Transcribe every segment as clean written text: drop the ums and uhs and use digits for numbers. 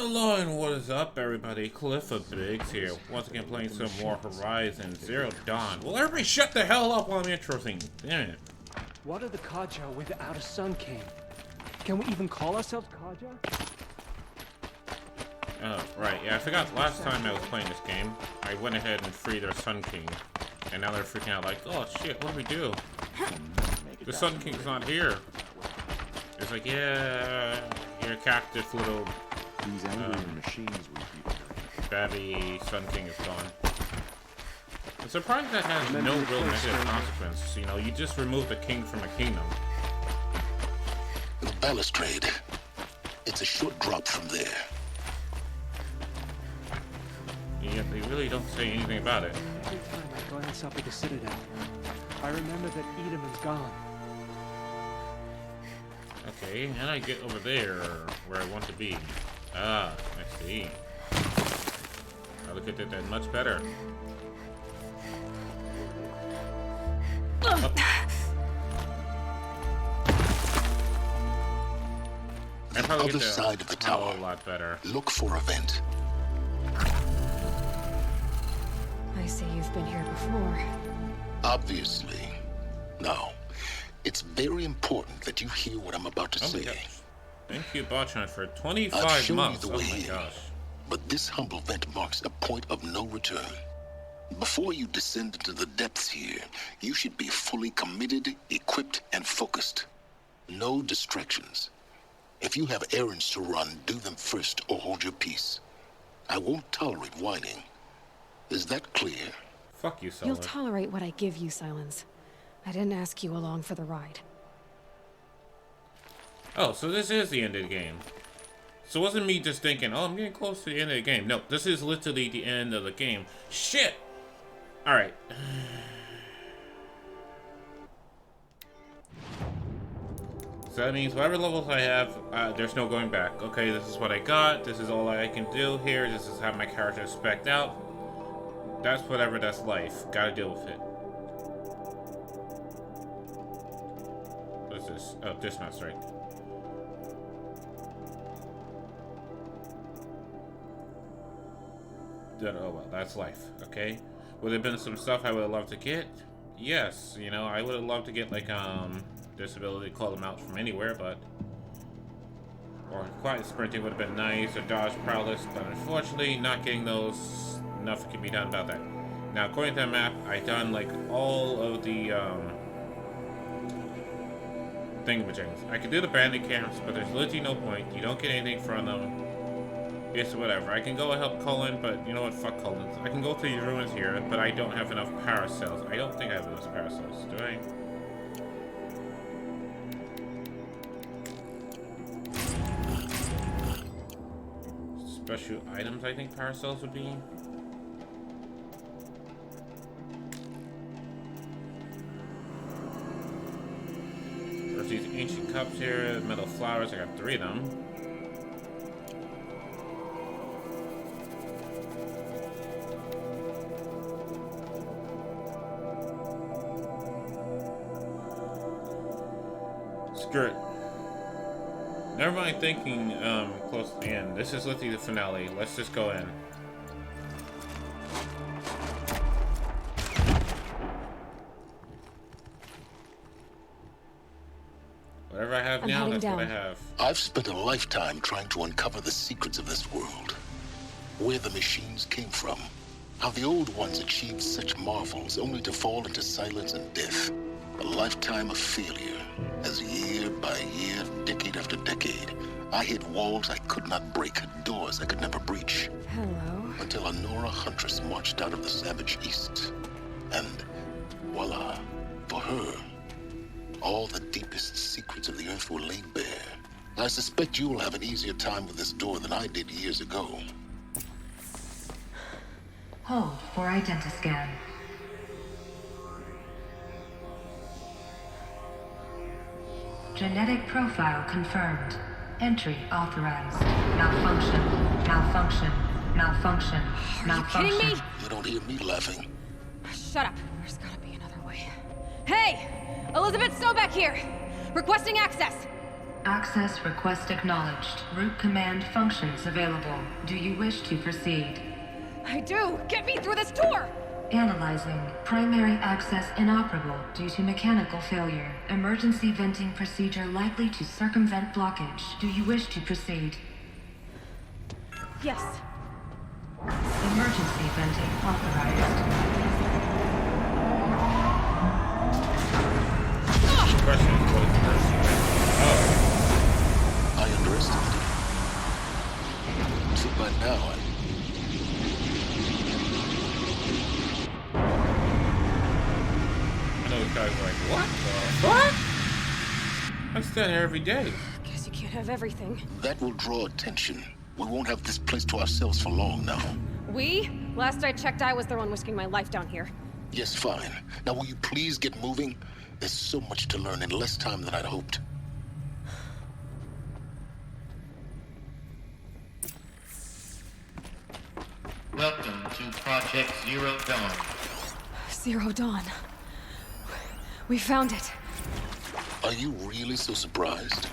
Hello and what is up, everybody? Clifford Biggs here, once again playing some more Horizon Zero Dawn. Will everybody shut the hell up while I'm introing? Damn it. What are the Kaja without a Sun King? Can we even call ourselves Kaja? Oh, right, yeah, I forgot last time I was playing this game, I went ahead and freed their Sun King. And now they're freaking out like, oh shit, what do we do? The Sun King's not here. It's like, yeah, your cactus little... These angry machines we keep. Babby Sun King is gone. I'm surprised that has no real negative consequences. You know, you just remove the king from a kingdom. The balustrade. It's a short drop from there. Yet they really don't say anything about it. Every time I glance up at the Citadel, I remember that Edom is gone. Okay, and I get over there where I want to be. Ah, I see. I look at it then much better. Oh. The other side of the tower. A lot better. Look for a vent. I see you've been here before. Obviously. Now, it's very important that you hear what I'm about to say. Thank you, Botchan, for 25 months. Oh my gosh. But this humble vent marks a point of no return. Before you descend into the depths here, you should be fully committed, equipped, and focused. No distractions. If you have errands to run, do them first or hold your peace. I won't tolerate whining. Is that clear? Fuck you, Silence. You'll tolerate what I give you, Silence. I didn't ask you along for the ride. Oh, so this is the end of the game. So it wasn't me just thinking, oh, I'm getting close to the end of the game. No, this is literally the end of the game. Shit! Alright. So that means whatever levels I have, there's no going back. Okay, this is what I got. This is all I can do here. This is how my character is spec'd out. That's whatever, that's life. Gotta deal with it. What is this? Oh, dismounts, right. Oh well, that's life, okay? Would there have been some stuff I would have loved to get? Yes, you know, I would have loved to get, like, this ability to call them out from anywhere, but... Or quiet sprinting would have been nice, or dodge prowess, but unfortunately, not getting those, nothing can be done about that. Now, according to the map, I've done, like, all of the, thingamajiggas. I could do the bandit camps, but there's literally no point. You don't get anything from them. It's whatever. I can go and help Cullen, but you know what? Fuck Cullen. I can go to these ruins here, but I don't have enough paracells. I don't think I have enough paracells. Do I? Special items, I think paracells would be. There's these ancient cups here, metal flowers. I got 3 of them. Skirt. Never mind thinking close to the end. This is literally the finale. Let's just go in. Whatever I have now, that's what I have. I've spent a lifetime trying to uncover the secrets of this world. Where the machines came from. How the old ones achieved such marvels only to fall into silence and death. A lifetime of failure. As year by year, decade after decade, I hit walls I could not break, doors I could never breach. Hello. Until a Nora huntress marched out of the savage east. And voila, for her, all the deepest secrets of the earth were laid bare. I suspect you will have an easier time with this door than I did years ago. Hold for identiscan. Genetic profile confirmed. Entry authorized. Malfunction. Malfunction. Malfunction. Malfunction. Are you kidding me? You don't hear me laughing. Shut up. There's gotta be another way. Hey! Elizabeth Sobeck here! Requesting access! Access request acknowledged. Root command functions available. Do you wish to proceed? I do! Get me through this door! Analyzing. Primary access inoperable due to mechanical failure. Emergency venting procedure likely to circumvent blockage. Do you wish to proceed? Yes. Emergency venting authorized. Question is, what is emergency venting? Oh, I underestimated. So by now, I know these guys are like, what the fuck? I stand here every day. Guess you can't have everything. that will draw attention. We won't have this place to ourselves for long now. We? Last I checked, I was the one risking my life down here. Yes, fine. Now will you please get moving? There's so much to learn in less time than I'd hoped. Welcome to Project Zero Dawn. Zero Dawn. We found it. Are you really so surprised?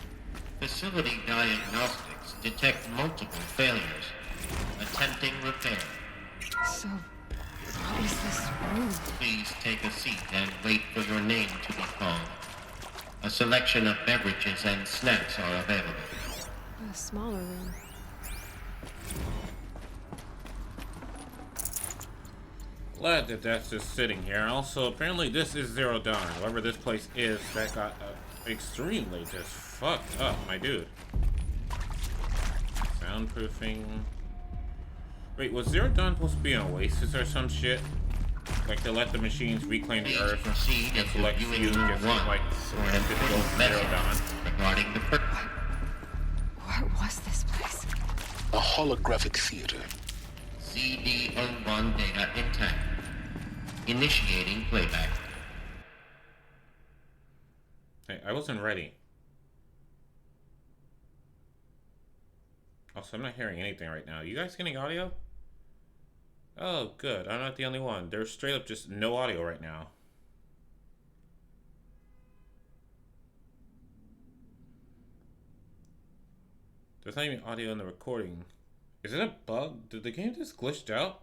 Facility diagnostics detect multiple failures. Attempting repair. So, what is this room? Please take a seat and wait for your name to be called. A selection of beverages and snacks are available. A smaller room. Glad that that's just sitting here. Also, apparently this is Zero Dawn. Whoever this place is, that got extremely just fucked up, my dude. Soundproofing. Wait, was Zero Dawn supposed to be an oasis or some shit? Like to let the machines reclaim the Please earth proceed and into select viewing you, room get one like for an typical important Zero message Dawn. regarding the What was this place? A holographic theater. CD01 data intact. Initiating playback. Hey, I wasn't ready. Also, I'm not hearing anything right now. You guys getting audio? Oh, good. I'm not the only one. There's straight up just no audio right now. There's not even audio in the recording. Is it a bug? Did the game just glitched out?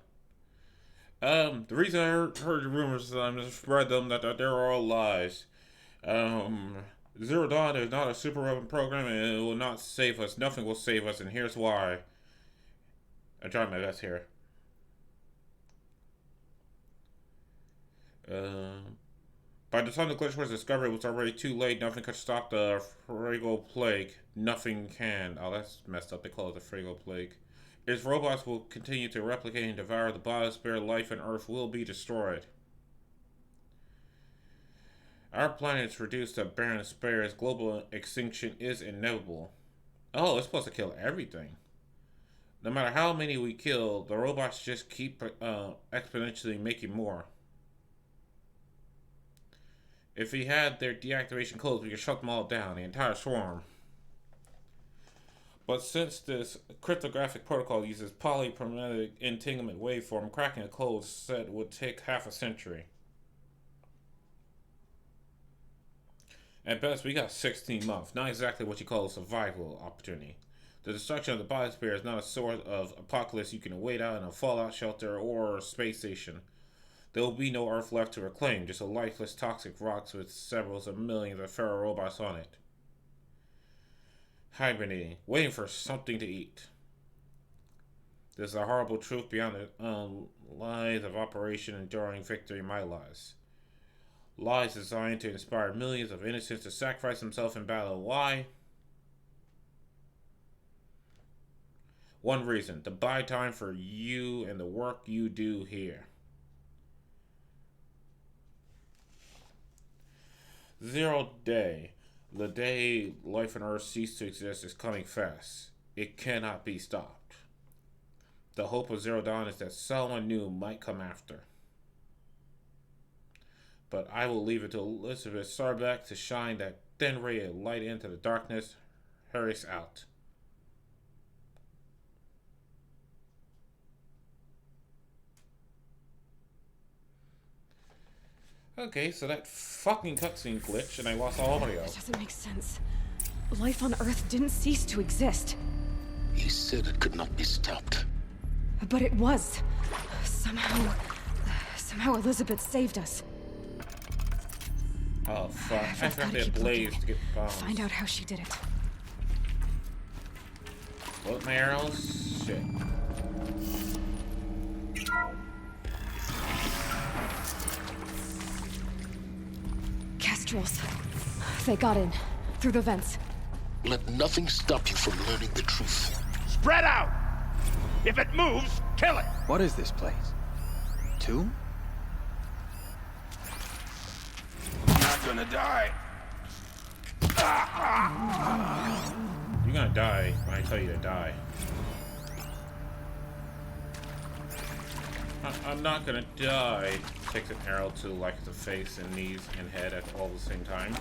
The reason I heard the rumors is I'm just spread them that they're all lies. Zero Dawn is not a super weapon program and it will not save us. Nothing will save us, and here's why. I tried my best here. By the time the glitch was discovered, it was already too late. Nothing could stop the Frago Plague. Nothing can. Oh, that's messed up. They call it the Frago Plague. Its robots will continue to replicate and devour the biosphere. Life on Earth will be destroyed. Our planet is reduced to barren despair as global extinction is inevitable. Oh, it's supposed to kill everything. No matter how many we kill, the robots just keep exponentially making more. If we had their deactivation codes, we could shut them all down, the entire swarm. But since this cryptographic protocol uses polychromatic entanglement waveform, cracking a code set would take half a century. At best, we got 16 months, not exactly what you call a survival opportunity. The destruction of the biosphere is not a sort of apocalypse you can wait out in a fallout shelter or space station. There will be no Earth left to reclaim, just a lifeless toxic rocks with several of millions of feral robots on it. Hibernating, waiting for something to eat. This is a horrible truth beyond the lies of Operation Enduring Victory, my lies. Lies designed to inspire millions of innocents to sacrifice themselves in battle. Why? One reason, to buy time for you and the work you do here. Zero day. The day life on Earth ceased to exist is coming fast. It cannot be stopped. The hope of Zero Dawn is that someone new might come after. But I will leave it to Elizabeth Sarbeck to shine that thin ray of light into the darkness. Hurries out. Okay, so that fucking cutscene glitched and I lost all audio. That doesn't make sense. life on Earth didn't cease to exist. He said it could not be stopped. But it was. Somehow Elizabeth saved us. Oh fuck! I I've forgot gotta they keep blaze looking. to get bombs. Find out how she did it. What my arrows? Shit. Kestrels. They got in. Through the vents. Let nothing stop you from learning the truth. Spread out! If it moves, kill it! What is this place? Tomb? I'm not gonna die. You're gonna die when I tell you to die. I'm not gonna die. Takes an arrow to like the face and knees and head at all the same time.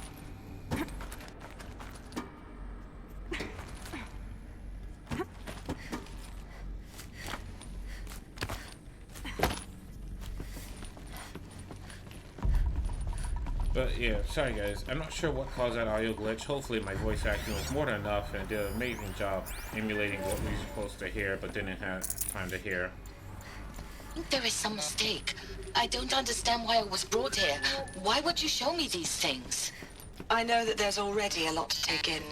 But yeah, sorry guys, I'm not sure what caused that audio glitch. Hopefully my voice acting was more than enough and did an amazing job emulating what we were supposed to hear but didn't have time to hear. I think there is some mistake. I don't understand why I was brought here. Why would you show me these things? I know that there's already a lot to take in.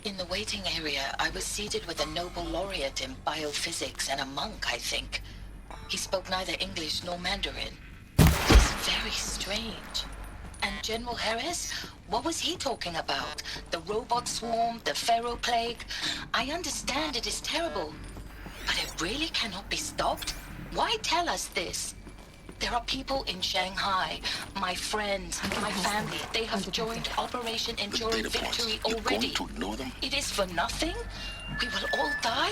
In the waiting area, I was seated with a Nobel laureate in biophysics and a monk, I think. He spoke neither English nor Mandarin. It's very strange. And General Harris? What was he talking about? The robot swarm, the Pharaoh plague? I understand it is terrible, but it really cannot be stopped? Why tell us this? There are people in Shanghai, my friends, my family. They have joined Operation Enduring Victory already. You're going to ignore them? It is for nothing? We will all die?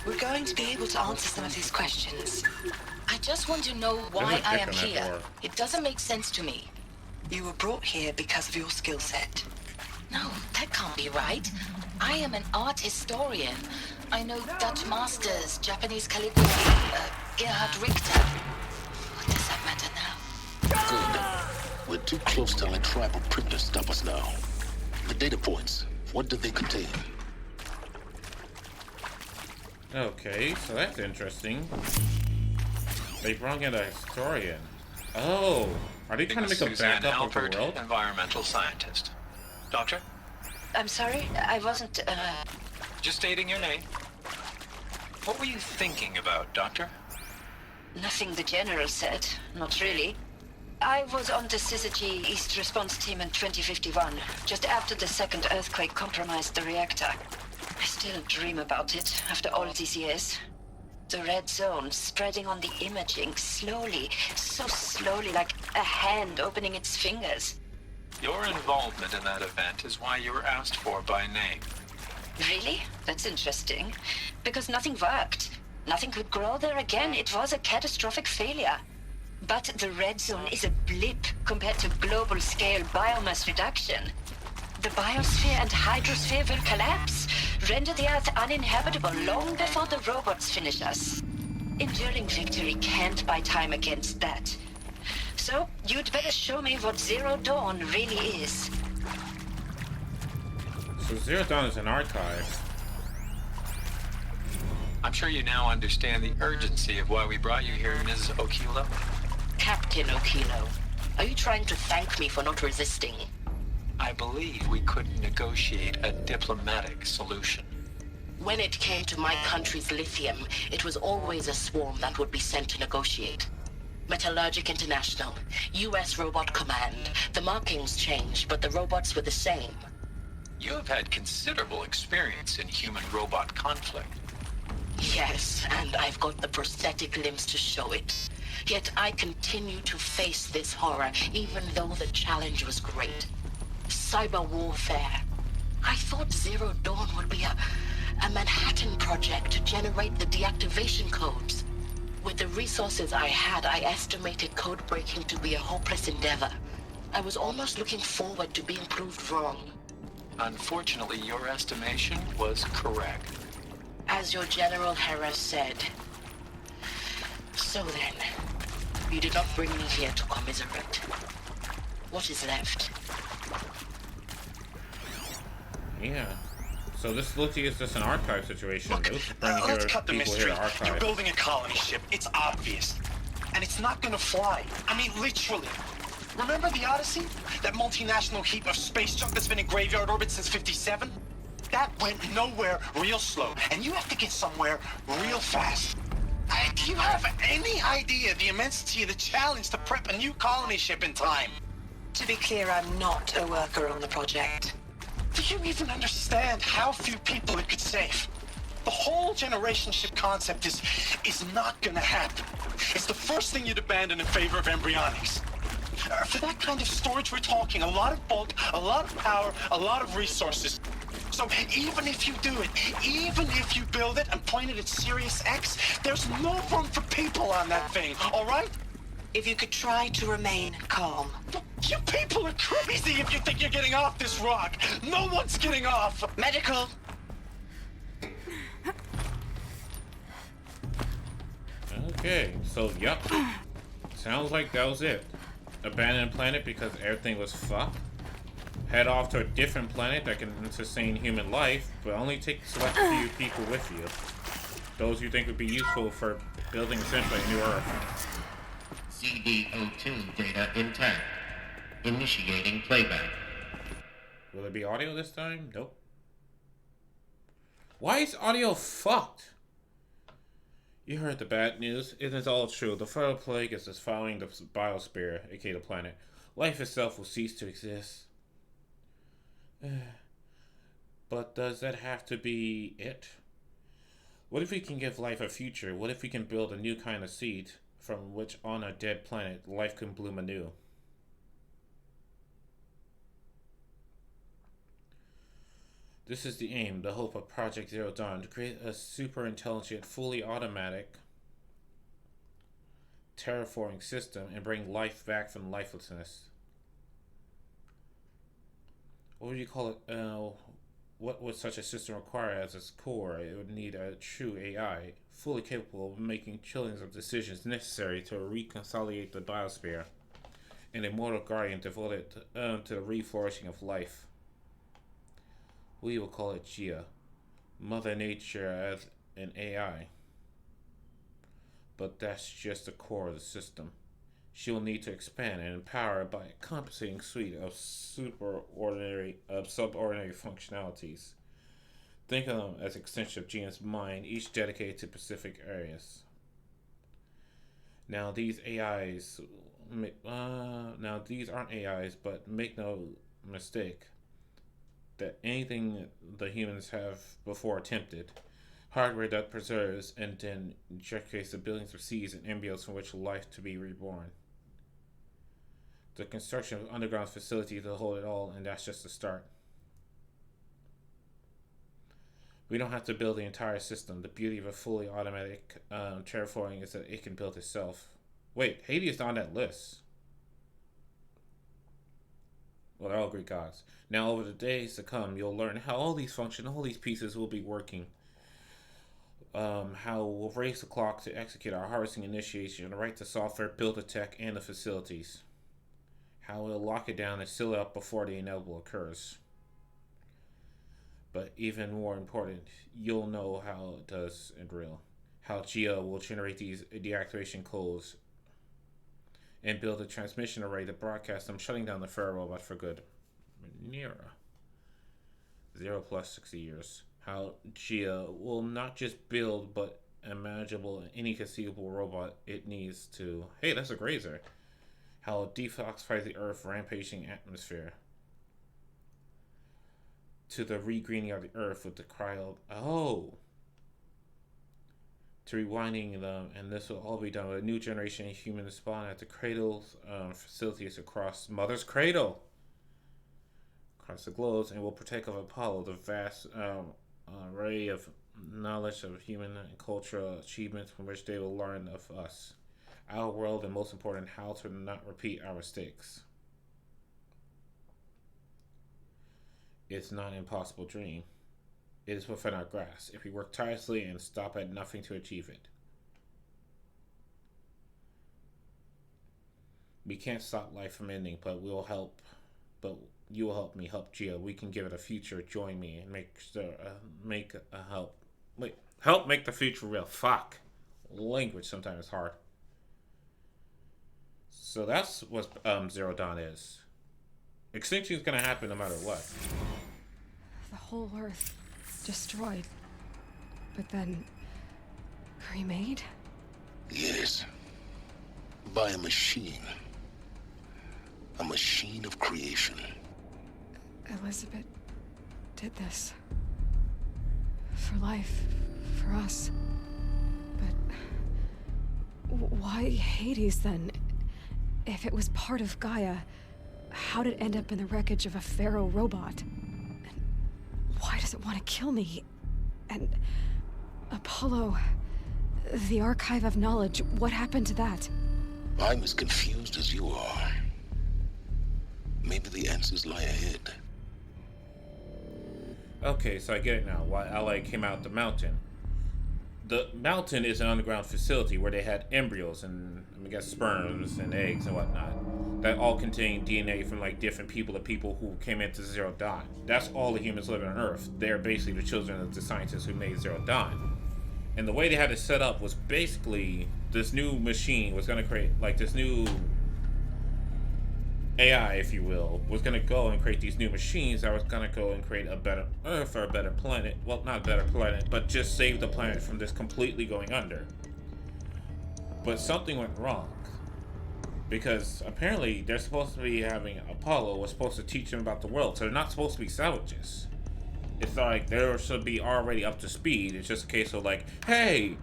We're going to be able to answer some of these questions. I just want to know why I am here. It doesn't make sense to me. You were brought here because of your skill set. No, that can't be right. I am an art historian. I know Dutch masters, Japanese calligraphy, Gerhard Richter. What does that matter now? Good. We're too close to let tribal print to stop us now. The data points, what do they contain? Okay, so that's interesting. They brought in a historian. Oh, are they trying to make a backup of the world? Environmental scientist. Doctor? I'm sorry, I wasn't, Just stating your name. What were you thinking about, Doctor? Nothing the General said, not really. I was on the Syzygy East Response Team in 2051, just after the second earthquake compromised the reactor. I still dream about it, after all these years. The red zone spreading on the imaging, slowly, so slowly, like a hand opening its fingers. Your involvement in that event is why you were asked for by name. Really? That's interesting. Because nothing worked. Nothing could grow there again. It was a catastrophic failure. But the red zone is a blip compared to global-scale biomass reduction. The biosphere and hydrosphere will collapse, render the Earth uninhabitable long before the robots finish us. Enduring Victory can't buy time against that. So, you'd better show me what Zero Dawn really is. So Zero Dawn is an archive. I'm sure you now understand the urgency of why we brought you here, Ms. Okilo. Captain Okilo, are you trying to thank me for not resisting? I believe we could negotiate a diplomatic solution. When it came to my country's lithium, it was always a swarm that would be sent to negotiate. Metallurgic International, U.S. Robot Command. The markings changed, but the robots were the same. You have had considerable experience in human-robot conflict. Yes, and I've got the prosthetic limbs to show it. Yet I continue to face this horror, even though the challenge was great. Cyber warfare. I thought Zero Dawn would be a Manhattan project to generate the deactivation codes. With the resources I had, I estimated code breaking to be a hopeless endeavor. I was almost looking forward to being proved wrong. Unfortunately, your estimation was correct. As your General Harris said. So then, you did not bring me here to commiserate. What is left? Yeah. So this literally is just an archive situation. Look, let's cut the mystery. You're building a colony ship. It's obvious. And it's not gonna fly. I mean, literally. Remember the Odyssey? That multinational heap of space junk that's been in graveyard orbit since 57? That went nowhere real slow. And you have to get somewhere real fast. Do you have any idea the immensity of the challenge to prep a new colony ship in time? To be clear, I'm not a worker on the project. Do you even understand how few people it could save? The whole generation ship concept is not gonna happen. It's the first thing you'd abandon in favor of embryonics. For that kind of storage, we're talking a lot of bulk, a lot of power, a lot of resources. So even if you do it, even if you build it and point it at Sirius X, there's no room for people on that thing, all right? If you could try to remain calm. You people are crazy if you think you're getting off this rock. No one's getting off. Medical. Okay, so yep. Sounds like that was it. Abandon planet because everything was fucked. Head off to a different planet that can sustain human life, but only take select few people with you. Those you think would be useful for building essentially a new Earth. CD02 data intact. Initiating playback. Will there be audio this time? Nope. Why is audio fucked? You heard the bad news. It is all true. The Feral Plague is devouring the biosphere, aka the planet. Life itself will cease to exist. But does that have to be it? What if we can give life a future? What if we can build a new kind of seed from which on a dead planet life can bloom anew? This is the aim, the hope of Project Zero Dawn, to create a super intelligent, fully automatic terraforming system and bring life back from lifelessness. What would you call it? What would such a system require as its core? It would need a true AI, fully capable of making trillions of decisions necessary to reconsolidate the biosphere, an immortal guardian devoted to the re-flourishing of life. We will call it Gia, Mother Nature as an AI. But that's just the core of the system. She will need to expand and empower by a compensating suite of subordinary functionalities. Think of them as extensions of Gia's mind, each dedicated to specific areas. Now these AIs, these aren't AIs, but make no mistake that anything the humans have before attempted, hardware that preserves and then ejects the billions of seeds and embryos from which life to be reborn. The construction of underground facilities to hold it all, and that's just the start. We don't have to build the entire system. The beauty of a fully automatic terraforming is that it can build itself. Wait, Haiti is on that list. Well, they're all Greek gods. Now, over the days to come, you'll learn how all these function, all these pieces will be working. How we'll raise the clock to execute our harvesting initiation, write the software, build the tech, and the facilities. How we'll lock it down and seal it up before the inevitable occurs. But even more important, you'll know how it does in real. How Gia will generate these deactivation codes and build a transmission array to broadcast them, shutting down the Feral robot for good. Nera. 0 + 60 years. How Gia will not just build, but imaginable and any conceivable robot it needs to. Hey, that's a grazer. How it detoxifies the Earth rampaging atmosphere. To the re-greening of the Earth with the cryo. Oh! To rewinding them, and this will all be done with a new generation of humans spawn at the cradles facilities across Mother's Cradle across the globes, and will partake of Apollo, the vast array of knowledge of human and cultural achievements from which they will learn of us, our world, and most important, how to not repeat our mistakes. It's not an impossible dream. It is within our grasp if we work tirelessly and stop at nothing to achieve it. We can't stop life from ending, but You will help me help Gia. We can give it a future. Join me and help make the future real. Fuck. Language sometimes is hard. So that's what Zero Dawn is. Extinction is gonna happen no matter what. The whole Earth destroyed, but then remade? Yes. By a machine. A machine of creation. Elizabeth did this. For life. For us. But why Hades then? If it was part of Gaia, how did it end up in the wreckage of a Pharaoh robot? And why does it want to kill me? And Apollo, the Archive of Knowledge, what happened to that? I'm as confused as you are. Maybe the answers lie ahead. Okay, so I get it now. Why Ally came out the mountain. The mountain is an underground facility where they had embryos and, I guess, sperms and eggs and whatnot that all contain DNA from like different people, the people who came into Zero Dawn. That's all the humans living on Earth. They're basically the children of the scientists who made Zero Dawn. And the way they had it set up was basically this new machine was going to create, like this new AI, if you will, was going to go and create these new machines that was going to go and create a better Earth or a better planet. Well, not a better planet, but just save the planet from this completely going under. But something went wrong. Because apparently they're supposed to be having Apollo was supposed to teach them about the world. So they're not supposed to be savages. It's like they should be already up to speed. It's just a case of like, hey,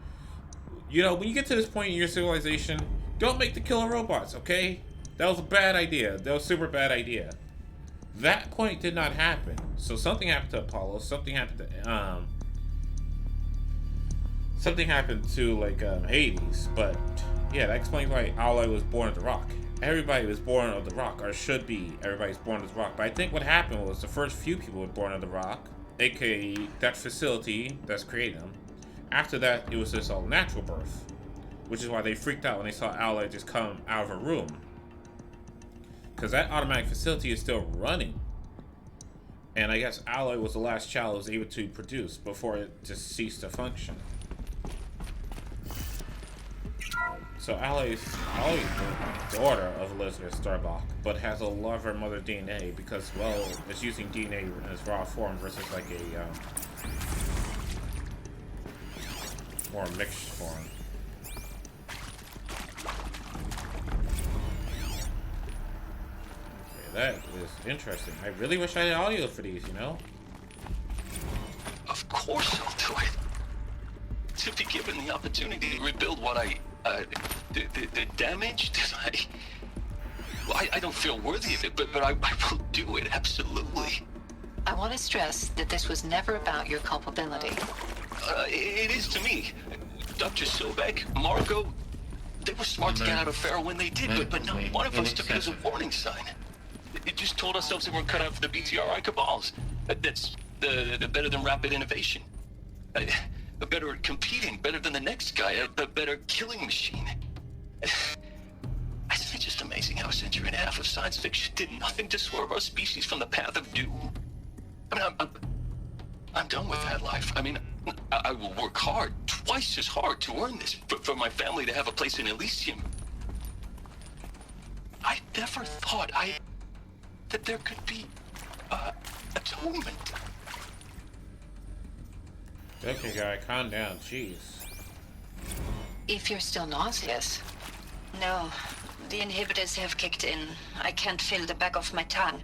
you know, when you get to this point in your civilization, don't make the killer robots, okay? That was a bad idea. That was a super bad idea. That point did not happen. So something happened to Apollo. Something happened to like Hades. But yeah, that explains why Ally was born of the Rock. Everybody was born of the Rock, or should be. Everybody's born of the Rock. But I think what happened was the first few people were born of the Rock, aka that facility that's creating them. After that, it was just all natural birth, which is why they freaked out when they saw Ally just come out of her room. Because that automatic facility is still running. And I guess Ally was the last child who was able to produce before it just ceased to function. So Ally's the daughter of Elizabeth Starbuck, but has a lot of her mother DNA because, well, it's using DNA in its raw form versus like a more mixed form. That is interesting. I really wish I had audio for these, you know? Of course I'll do it. To be given the opportunity to rebuild what the damage that I don't feel worthy of it, but I will do it, absolutely. I want to stress that this was never about your culpability. It is to me. Dr. Sobek, Margot, they were smart to get out of Pharaoh when they did, but not one of us took it as a warning sign. It just told ourselves that we're cut out for the BTRI cabals. That's the better than rapid innovation. A better at competing, better than the next guy, a better killing machine. Isn't it just amazing how a century and a half of science fiction did nothing to swerve our species from the path of doom? I mean, I'm done with that life. I mean, I will work hard, twice as hard to earn this, for my family to have a place in Elysium. I never thought that there could be atonement. Okay, guy, calm down. Jeez. If you're still nauseous. No, the inhibitors have kicked in. I can't feel the back of my tongue.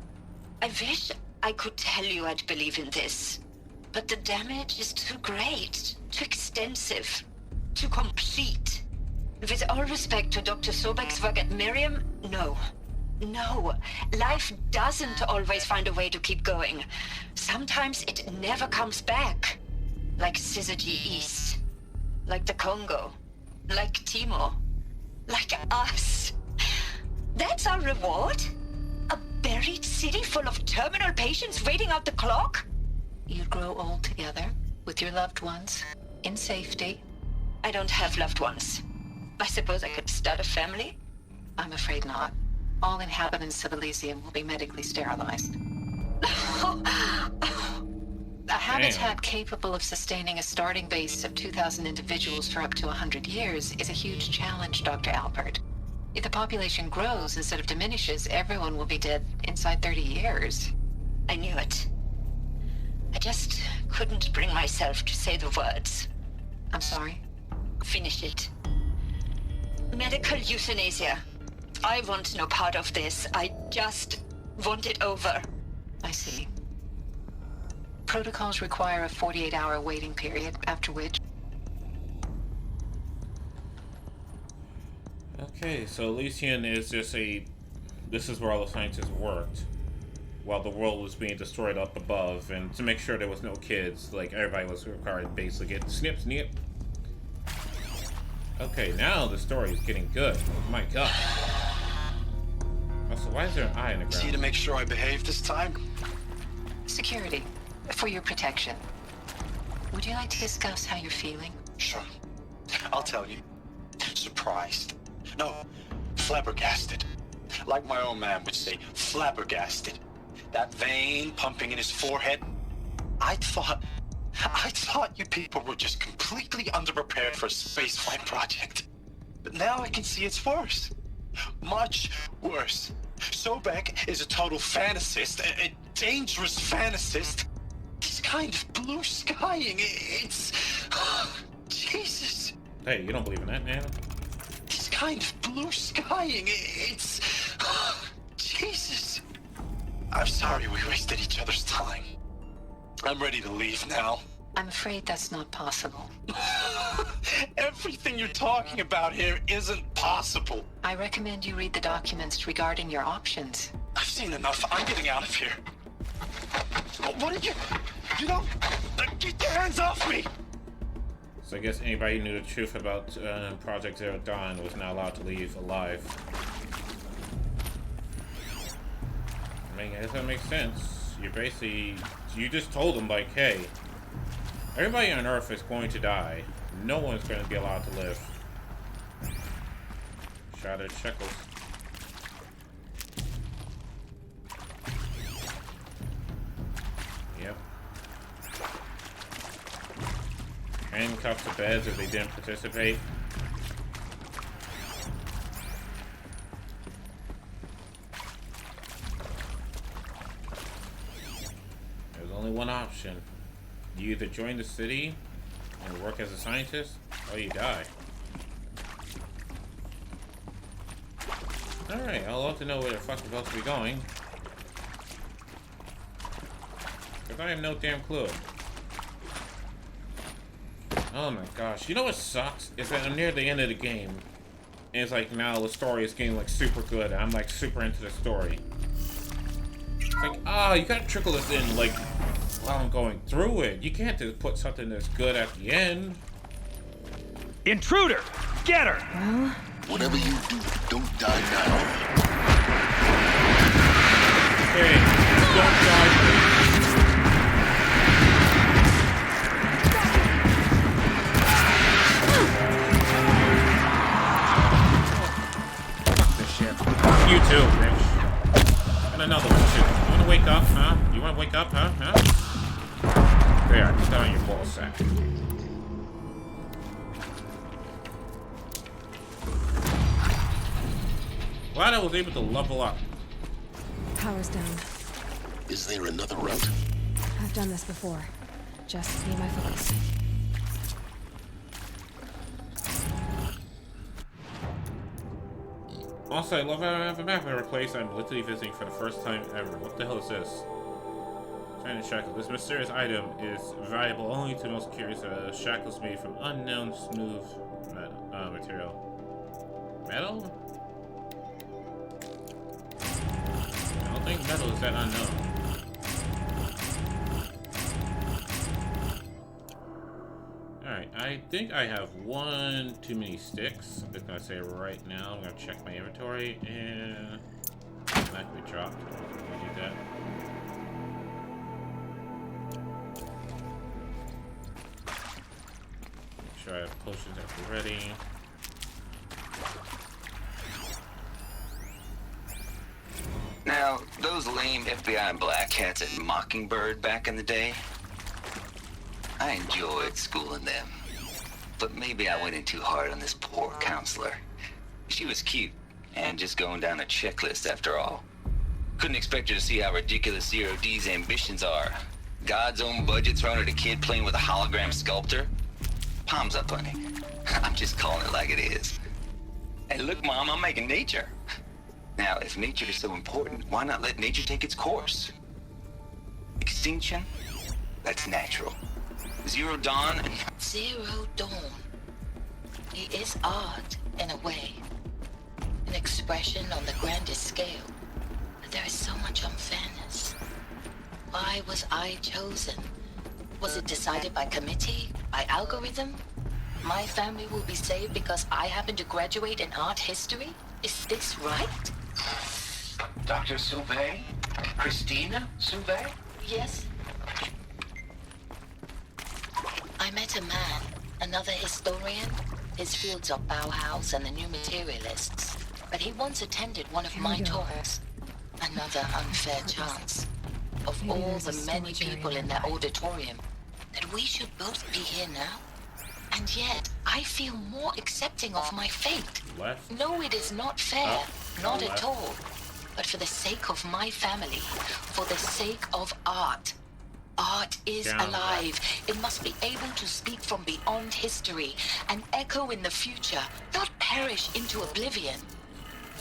I wish I could tell you I'd believe in this. But the damage is too great, too extensive, too complete. With all respect to Dr. Sobek's work at Miriam, no. No, life doesn't always find a way to keep going. Sometimes it never comes back. Like Syzygy East. Like the Congo. Like Timo. Like us. That's our reward? A buried city full of terminal patients waiting out the clock? You grow old together with your loved ones in safety. I don't have loved ones. I suppose I could start a family? I'm afraid not. All inhabitants of Elysium will be medically sterilized. A habitat capable of sustaining a starting base of 2,000 individuals for up to 100 years is a huge challenge, Dr. Alpert. If the population grows instead of diminishes, everyone will be dead inside 30 years. I knew it. I just couldn't bring myself to say the words. I'm sorry? Finish it. Medical euthanasia. I want no part of this. I just want it over. I see. Protocols require a 48-hour waiting period, after which... Okay, so Elysian is just this is where all the scientists worked while the world was being destroyed up above, and to make sure there was no kids, like, everybody was required to basically get snip. Okay, now the story is getting good. Oh my god. Also, why is there an eye in the ground? See to make sure I behave this time? Security. For your protection. Would you like to discuss how you're feeling? Sure. I'll tell you. Surprised. No, flabbergasted. Like my old man would say, flabbergasted. That vein pumping in his forehead. I thought you people were just completely underprepared for a spaceflight project. But now I can see it's worse. Much worse. Sobek is a total fantasist, a dangerous fantasist. He's kind of blue skying. It's... Jesus. Hey, you don't believe in that, man? He's kind of blue skying. It's... Jesus. I'm sorry we wasted each other's time. I'm ready to leave now. I'm afraid that's not possible. Everything you're talking about here isn't possible. I recommend you read the documents regarding your options. I've seen enough. I'm getting out of here. What did you... You don't... Get your hands off me! So I guess anybody who knew the truth about Project Zero Dawn was not allowed to leave alive. I mean, I guess that makes sense. You just told them, like, hey, everybody on Earth is going to die. No one's going to be allowed to live. Shattered shekels. Yep. Handcuffed to beds if they didn't participate. There's only one option. You either join the city and work as a scientist, or you die. Alright, I'll love to know where the fuck we're supposed to be going. Because I have no damn clue. Oh my gosh. You know what sucks? Is that I'm near the end of the game. And it's like now the story is getting like super good. And I'm like super into the story. It's like, you gotta trickle this in like while I'm going through it. You can't just put something that's good at the end. Intruder! Get her! Well, whatever you do, don't die now. Hey, don't die, please. You too, bitch. And another one too. You wanna wake up, huh? You wanna wake up, huh? There, put that on your ball sack. Glad I was able to level up. Power's down. Is there another route? I've done this before. Just need my focus. Also, I love how I have a map of a place I'm literally visiting for the first time ever. What the hell is this? Trying to shackle. This mysterious item is valuable only to the most curious. Shackles made from unknown smooth material. Metal? I don't think metal is that unknown. Alright, I think I have one too many sticks. I'm just gonna say right now. I'm gonna check my inventory and that can be dropped. I need that. Make sure I have potions at the ready. Nah, Now, those lame FBI black hats at Mockingbird back in the day, I enjoyed schooling them. But maybe I went in too hard on this poor counselor. She was cute, and just going down a checklist after all. Couldn't expect her to see how ridiculous Zero D's ambitions are. God's own budget thrown at a kid playing with a hologram sculptor? Palms up, honey. I'm just calling it like it is. Hey, look, Mom, I'm making nature. Now, if nature is so important, why not let nature take its course? Extinction? That's natural. Zero Dawn? Zero Dawn. It is art, in a way. An expression on the grandest scale. But there is so much unfairness. Why was I chosen? Was it decided by committee? By algorithm? My family will be saved because I happen to graduate in art history? Is this right? Dr. Sauvé? Christina Sauvé? Yes. I met a man, another historian. His fields are Bauhaus and the New Materialists. But he once attended one of my talks. Another unfair chance. Of Maybe all there's the a many storage people area in that auditorium, that we should both be here now. And yet, I feel more accepting of my fate. Left. No, it is not fair. Not left. at all. But for the sake of my family, for the sake of art. Art is Down alive. It must be able to speak from beyond history and echo in the future, not perish into oblivion.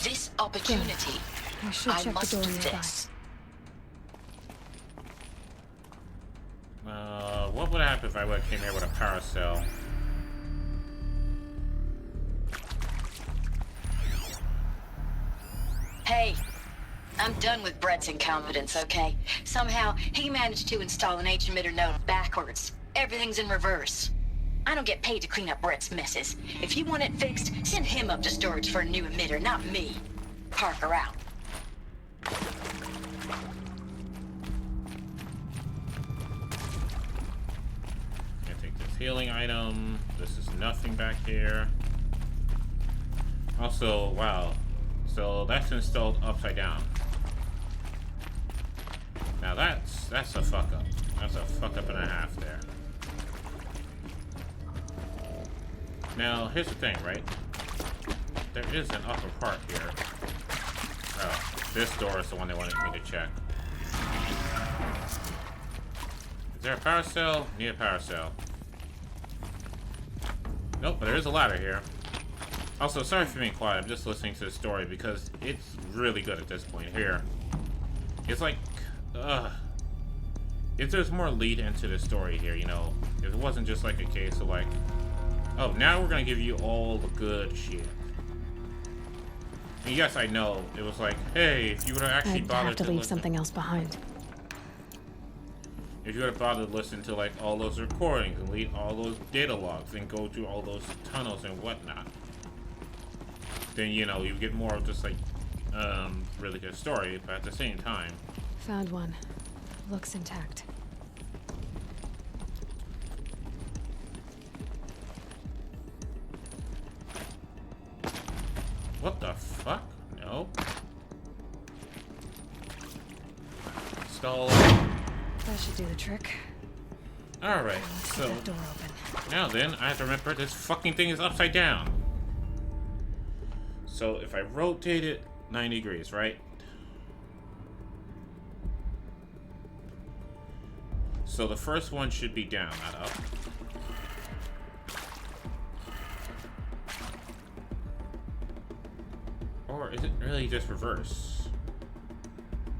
This opportunity, I should I check must the do door nearby. this. What would happen if I would have came here with a paracel? Hey, I'm done with Brett's incompetence, okay? Somehow, he managed to install an H-emitter node backwards. Everything's in reverse. I don't get paid to clean up Brett's messes. If you want it fixed, send him up to storage for a new emitter, not me. Parker out. Gonna take this healing item. This is nothing back here. Also, wow. So that's installed upside down. Now that's a fuck up. That's a fuck up and a half there. Now here's the thing, right? There is an upper part here. Oh, this door is the one they wanted me to check. Is there a power cell? Need a power cell. Nope, but there is a ladder here. Also, sorry for being quiet. I'm just listening to the story because it's really good at this point here. It's like, if there's more lead into the story here, you know, if it wasn't just like a case of like, oh, now we're gonna give you all the good shit. And yes, I know it was like, hey, if you would have actually I'd bothered have to leave listen, something else behind. if you would have bothered to listen to like all those recordings and read all those data logs and go through all those tunnels and whatnot, then you know you get more of just like really good story, but at the same time, Found one. Looks intact. what the fuck? No. Stall. That should do the trick. All right, Let's so get that door open. now then, I have to remember this fucking thing is upside down. So if I rotate it 90 degrees, right? So the first one should be down, not up. Or is it really just reverse?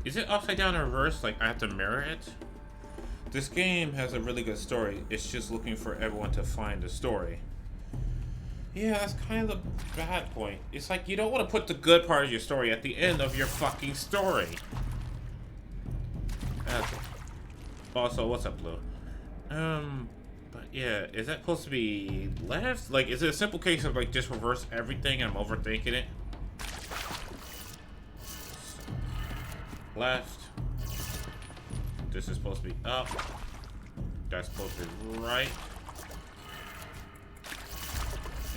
Is it upside down or reverse? Like I have to mirror it? This game has a really good story. It's just looking for everyone to find the story. Yeah, that's kind of the bad point. It's like you don't want to put the good part of your story at the end of your fucking story. Also, what's up, Blue? But yeah, is that supposed to be left? Like, is it a simple case of like just reverse everything and I'm overthinking it? Left. This is supposed to be up. That's supposed to be right.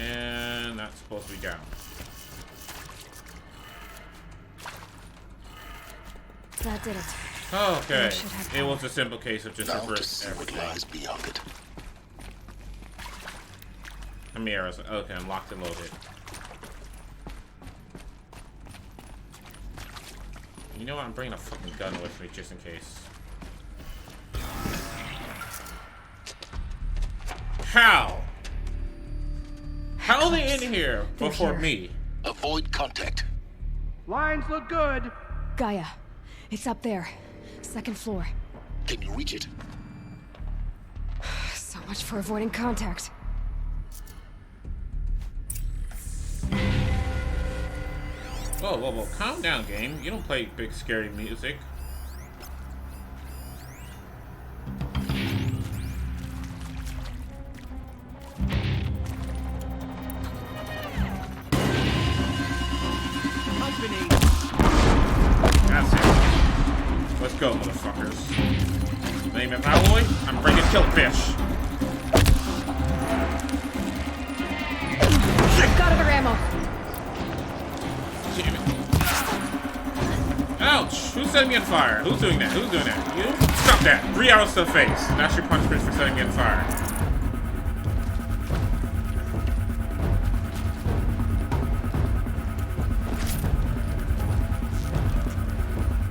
And that's supposed to be down. that did it. Okay. It was a simple case of just Now to reverse see what everything. lies beyond it. How many arrows? Okay, I'm locked and loaded. You know what? I'm bringing a fucking gun with me just in case. How? How are they in here before me? Avoid contact. Lines look good. Gaia, it's up there. Second floor. Can you reach it? So much for avoiding contact. Whoa, whoa, whoa. Calm down, game. You don't play big scary music. That's it. Let's go, motherfuckers. Name it Alloy. I'm bringing Killfish. Got other ammo. Damn it. Ouch! Who's setting me on fire? Who's doing that? Who's doing that? You? Stop that! 3 arrows to the face. That's your punishment for setting me on fire.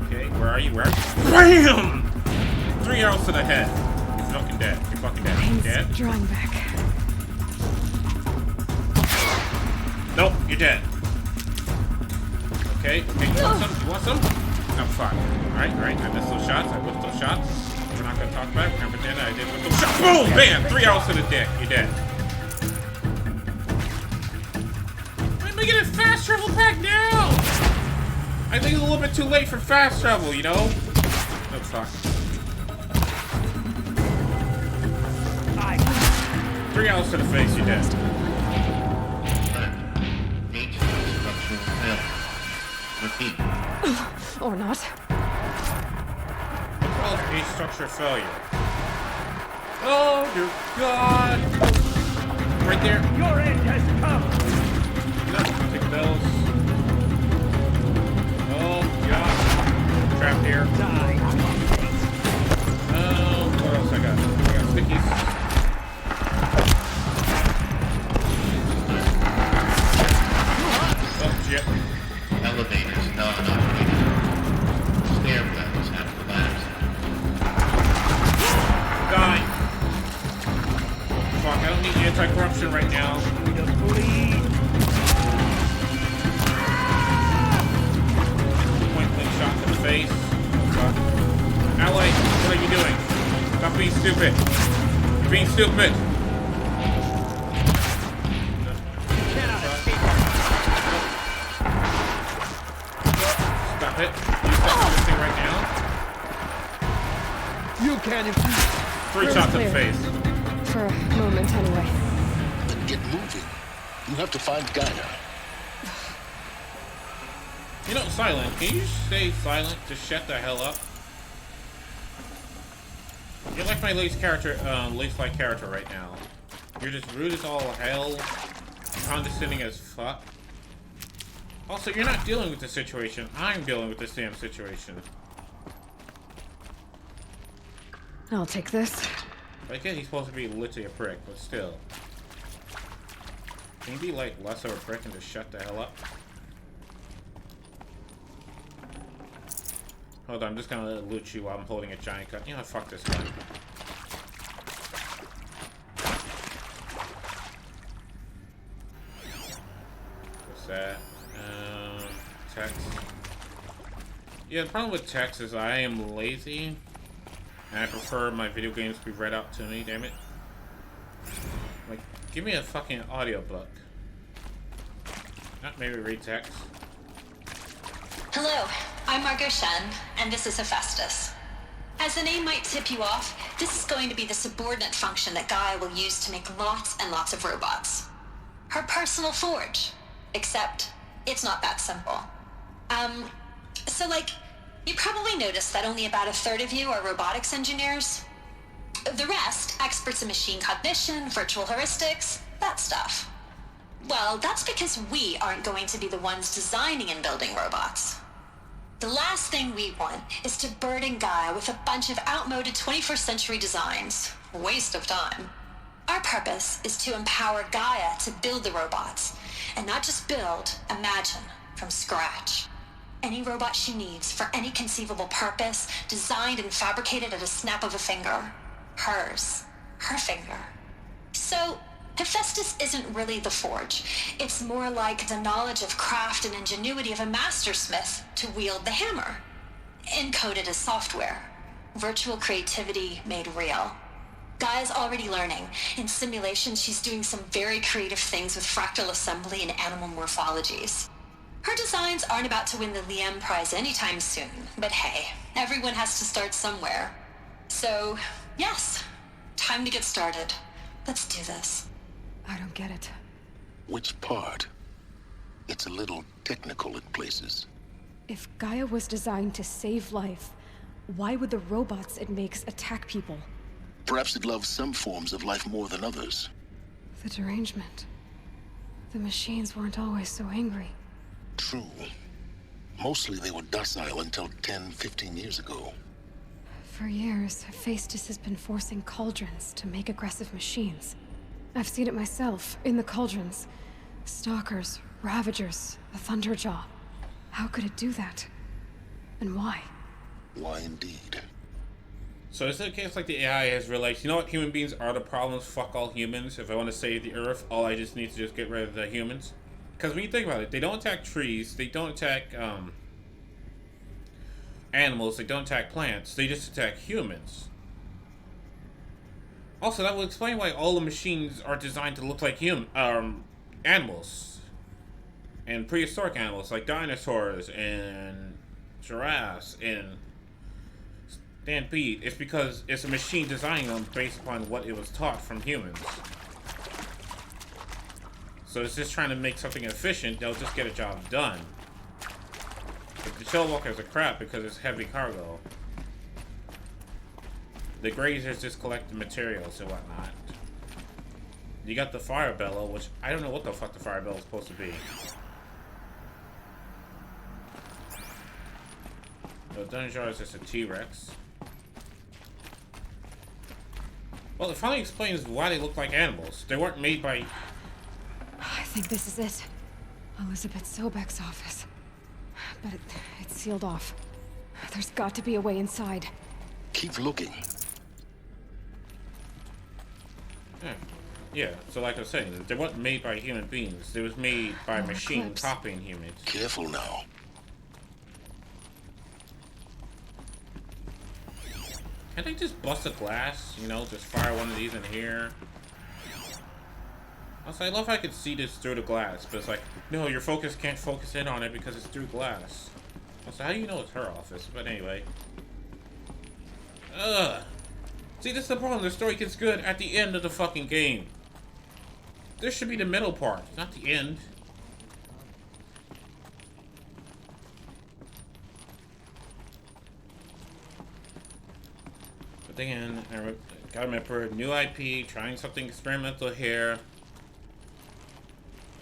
Okay, where are you? Where are you? BAM! 3 arrows to the head. You're fucking dead. You're fucking dead. Pain's Dead? drawing back. Nope, you're dead. Okay, okay, you want some? You want some? I'm fine. Alright, alright, I missed those shots. I whipped those shots. We're not gonna talk about it. We're gonna pretend I did whip those shots. Boom! Bam! 3 arrows to the dick. You're dead. Why am I getting fast travel back now? I think it's a little bit too late for fast travel, you know? Oh, fuck. 3 arrows to the face, you're dead. Repeat. Or not. What's called a structure failure? Oh, dear God! Right there. Your end has come. No, take those. Oh, God. Trapped here. Die. Oh, what else I got? I got stickies. Oh, shit. Elevators non-operating. Stairwells have collapsed. Die. Fuck, I don't need anti-corruption right now. Point blank shot to the face. Fuck. Ally, what are you doing? Stop being stupid. You're being stupid. Stop it. You stop this thing right now. You can. 3 shots to the face. For a moment, anyway. Then get moving. You have to find Gaia. You know, Silent, can you stay silent? Just shut the hell up. You're like my least like character right now. You're just rude as all hell, condescending as fuck. Also, you're not dealing with the situation. I'm dealing with this damn situation. I'll take this. I guess he's supposed to be literally a prick, but still. Can you be like less of a prick and just shut the hell up? Hold on, I'm just gonna loot you while I'm holding a giant gun. You know, fuck this gun. What's that? Text. Yeah, the problem with text is I am lazy, and I prefer my video games to be read out to me, damn it. Like, give me a fucking audiobook. Not maybe read text. Hello, I'm Margot Shen, and this is Hephaestus. As the name might tip you off, this is going to be the subordinate function that Gaia will use to make lots and lots of robots. Her personal forge. Except, it's not that simple. So like, you probably noticed that only about a third of you are robotics engineers. The rest, experts in machine cognition, virtual heuristics, that stuff. Well, that's because we aren't going to be the ones designing and building robots. The last thing we want is to burden Gaia with a bunch of outmoded 21st century designs. Waste of time. Our purpose is to empower Gaia to build the robots, and not just build, imagine, from scratch. Any robot she needs for any conceivable purpose, designed and fabricated at a snap of a finger. Hers. Her finger. So, Hephaestus isn't really the forge. It's more like the knowledge of craft and ingenuity of a mastersmith to wield the hammer. Encoded as software. Virtual creativity made real. Gaia's already learning. In simulation, she's doing some very creative things with fractal assembly and animal morphologies. Her designs aren't about to win the Liam Prize anytime soon, but hey, everyone has to start somewhere. So, yes, time to get started. Let's do this. I don't get it. Which part? It's a little technical in places. If Gaia was designed to save life, why would the robots it makes attack people? Perhaps it loves some forms of life more than others. The derangement. The machines weren't always so angry. True. Mostly they were docile until 10, 15 years ago. For years, Hephaestus has been forcing cauldrons to make aggressive machines. I've seen it myself, in the cauldrons. Stalkers, Ravagers, the Thunderjaw. How could it do that? And why? Why indeed? So is it a case like the AI has realized, you know what, human beings are the problems, fuck all humans. If I want to save the Earth, all I just need to just get rid of the humans? Because when you think about it, they don't attack trees, they don't attack animals, they don't attack plants, they just attack humans. Also, that would explain why all the machines are designed to look like animals. And prehistoric animals, like dinosaurs and giraffes and Stampede. It's because it's a machine designing them based upon what it was taught from humans. So it's just trying to make something efficient, they'll just get a job done. But the Shellwalkers are crap because it's heavy cargo. The Grazers just collect the materials and whatnot. You got the Firebellow, which I don't know what the fuck the Firebellow is supposed to be. The Dunjar is just a T-Rex. Well, it finally explains why they look like animals. They weren't made by... I think this is it. Elizabeth Sobek's office. But it's sealed off. There's got to be a way inside. Keep looking. Yeah, so like I was saying, they weren't made by human beings. They was made by machines copying humans. Careful now. Can't they just bust a glass? You know, just fire one of these in here? Also, I love how I could see this through the glass, but it's like, no, your focus can't focus in on it because it's through glass. Also, how do you know it's her office? But anyway. Ugh. See, this is the problem. The story gets good at the end of the fucking game. This should be the middle part, not the end. But again, I gotta remember, new IP, trying something experimental here.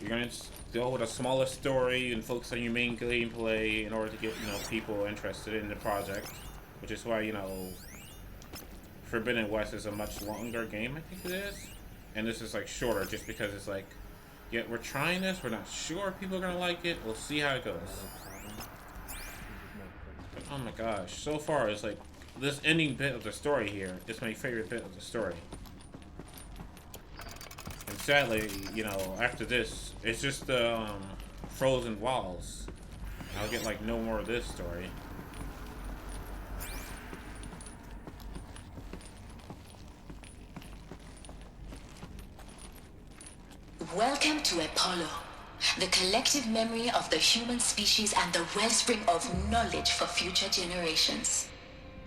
You're gonna go with a smaller story and focus on your main gameplay in order to get, you know, people interested in the project. Which is why, you know, Forbidden West is a much longer game, I think it is. And this is like shorter just because it's like, yeah, we're trying this, we're not sure if people are gonna like it, we'll see how it goes. But, oh my gosh, so far it's like, this ending bit of the story here is my favorite bit of the story. And sadly, you know, after this, it's just the Frozen Walls. I'll get like no more of this story. Welcome to Apollo, the collective memory of the human species and the wellspring of knowledge for future generations.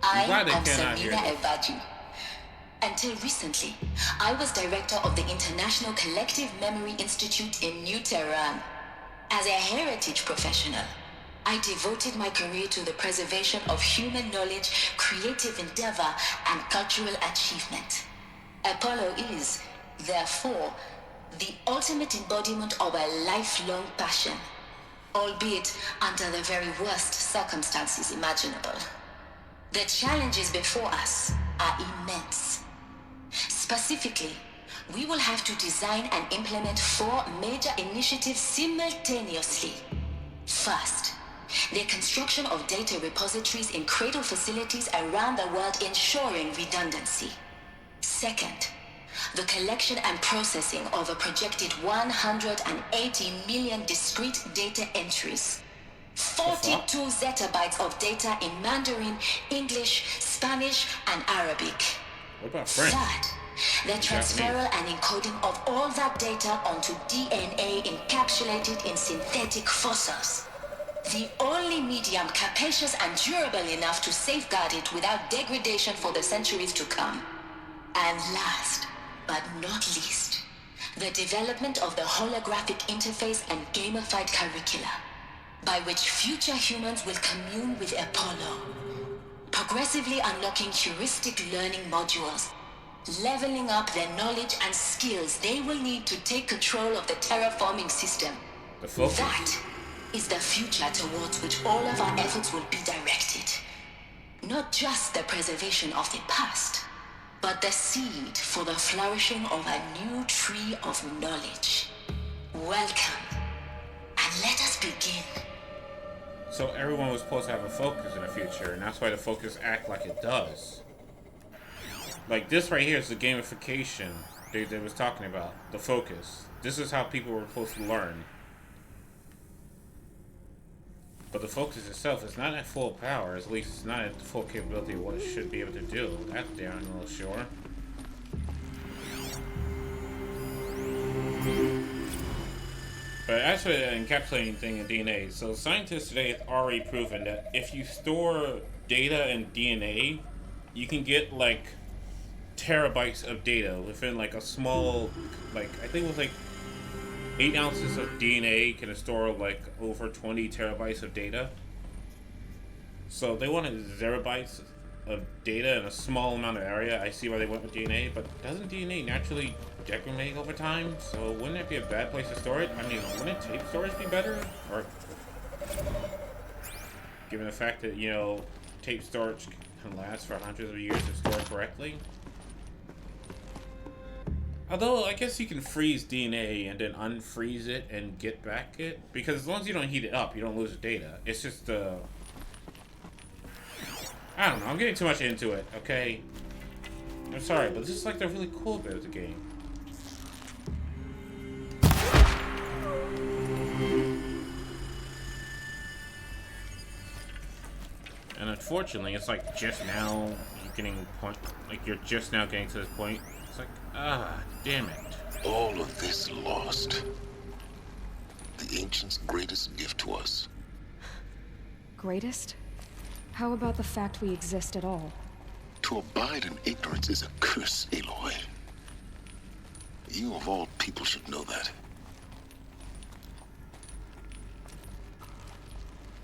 I am Serena Elbaju. Until recently, I was director of the International Collective Memory Institute in New Tehran. As a heritage professional, I devoted my career to the preservation of human knowledge, creative endeavor, and cultural achievement. Apollo is, therefore, the ultimate embodiment of a lifelong passion. albeit under the very worst circumstances imaginable. The challenges before us are immense. Specifically, we will have to design and implement 4 major initiatives simultaneously. First, the construction of data repositories in cradle facilities around the world ensuring redundancy. Second, the collection and processing of a projected 180 million discrete data entries. 42 zettabytes of data in Mandarin, English, Spanish, and Arabic. What about French? Third, the transferal and encoding of all that data onto DNA encapsulated in synthetic fossils. The only medium capacious and durable enough to safeguard it without degradation for the centuries to come. And last, but not least, the development of the holographic interface and gamified curricula, by which future humans will commune with Apollo, progressively unlocking heuristic learning modules, leveling up their knowledge and skills they will need to take control of the terraforming system. That is the future towards which all of our efforts will be directed. Not just the preservation of the past, but the seed for the flourishing of a new tree of knowledge. Welcome, and let us begin. So everyone was supposed to have a focus in the future, and that's why the focus act like it does. Like this right here is the gamification they was talking about, the focus. This is how people were supposed to learn. But the focus itself is not at full power, at least it's not at the full capability of what it should be able to do. That's damn well sure. But as for the encapsulating thing in DNA, so scientists today have already proven that if you store data in DNA, you can get like terabytes of data within like a small, like I think it was like 8 ounces of DNA can store like over 20 terabytes of data. So they wanted zettabytes of data in a small amount of area. I see why they went with DNA, but doesn't DNA naturally decrement over time? So wouldn't it be a bad place to store it? I mean, wouldn't tape storage be better? Or given the fact that, you know, tape storage can last for hundreds of years if stored correctly? Although, I guess you can freeze DNA and then unfreeze it and get back it. Because as long as you don't heat it up, you don't lose the data. It's just, I don't know, I'm getting too much into it, okay? I'm sorry, but this is like the really cool bit of the game. And unfortunately, it's like just now you're getting you're just now getting to this point. It's like, damn it. All of this lost. The ancients' greatest gift to us. Greatest? How about the fact we exist at all? To abide in ignorance is a curse, Aloy. You of all people should know that.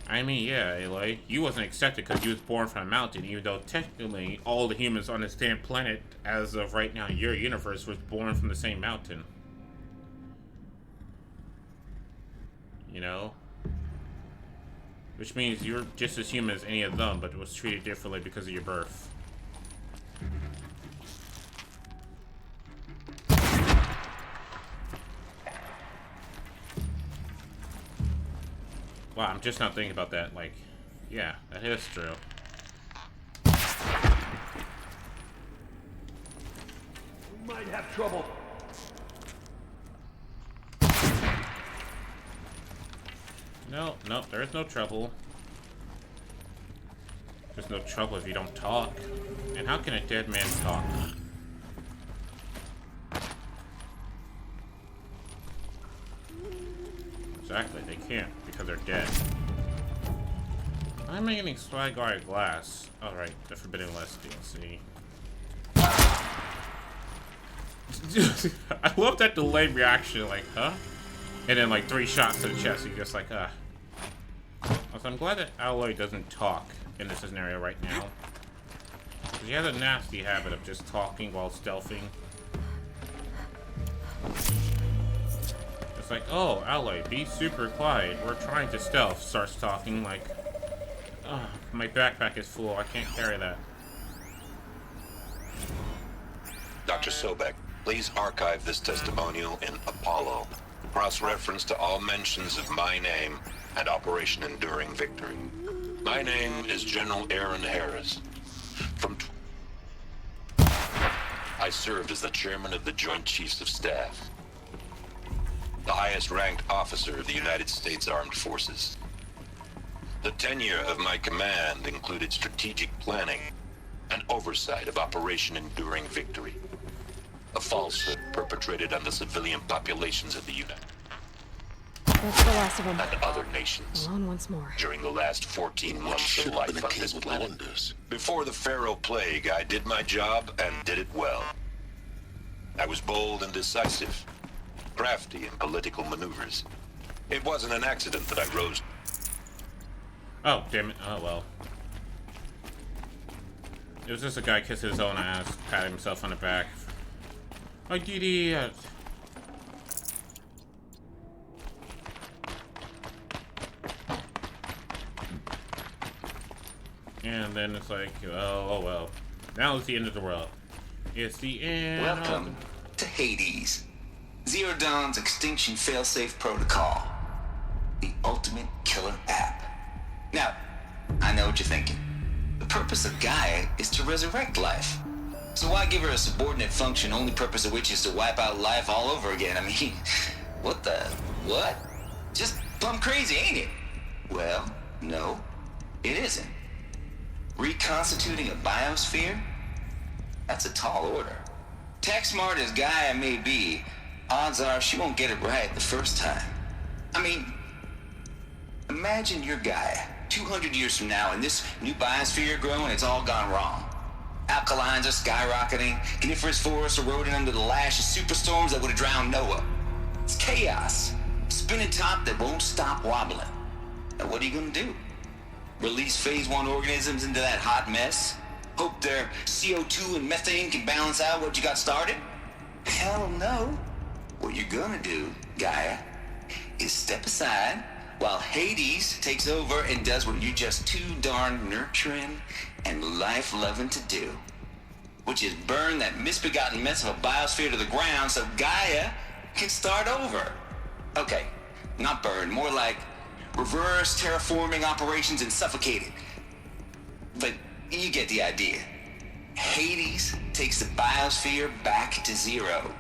I mean, yeah, Aloy, you wasn't accepted because you was born from a mountain, even though technically all the humans on this damn planet, as of right now, your universe was born from the same mountain. You know? Which means you're just as human as any of them, but was treated differently because of your birth. Wow, I'm just not thinking about that. Like, yeah, that is true. We might have trouble. No, there is no trouble. There's no trouble if you don't talk. And how can a dead man talk? Exactly, they can't, because they're dead. Why am I getting Swag Guard Glass? Alright, the Forbidden West DLC. I love that delayed reaction, like, huh? And then, like, 3 shots to the chest, you're just like, Also, I'm glad that Aloy doesn't talk in this scenario right now. Because he has a nasty habit of just talking while stealthing. It's like, oh, Alloy, be super quiet. We're trying to stealth. Starts talking like, oh, my backpack is full. I can't carry that. Dr. Sobek, please archive this testimonial in Apollo. Cross-reference to all mentions of my name and Operation Enduring Victory. My name is General Aaron Harris. I served as the chairman of the Joint Chiefs of Staff, the highest-ranked officer of the United States Armed Forces. The tenure of my command included strategic planning and oversight of Operation Enduring Victory, a falsehood perpetrated on the civilian populations of the United That's the last of them. and other nations Alone once more. during the last 14 months of life on this planet. Before the Pharaoh Plague, I did my job and did it well. I was bold and decisive, crafty in political maneuvers. It wasn't an accident that I rose. Oh, damn it. Oh, well. It was just a guy kissing his own ass, patting himself on the back. I did it. And then it's like, oh well. Now it's the end of the world. It's the end. Welcome to Hades. Zero Dawn's Extinction Failsafe Protocol. The ultimate killer app. Now, I know what you're thinking. The purpose of Gaia is to resurrect life. So why give her a subordinate function, only purpose of which is to wipe out life all over again? I mean, what? Just plumb crazy, ain't it? Well, no, it isn't. Reconstituting a biosphere? That's a tall order. Tech smart as Gaia may be, odds are she won't get it right the first time. I mean, imagine you're Gaia, 200 years from now, and this new biosphere you're growing, it's all gone wrong. Alkalines are skyrocketing, coniferous forests eroding under the lash of superstorms that would have drowned Noah. It's chaos, spinning top that won't stop wobbling. Now what are you gonna do? Release phase 1 organisms into that hot mess? Hope their CO2 and methane can balance out what you got started? Hell no. What you're gonna do, Gaia, is step aside while Hades takes over and does what you're just too darn nurturing and life-loving to do, which is burn that misbegotten mess of a biosphere to the ground so Gaia can start over. Okay, not burn, more like reverse terraforming operations and suffocate it. But you get the idea. Hades takes the biosphere back to zero.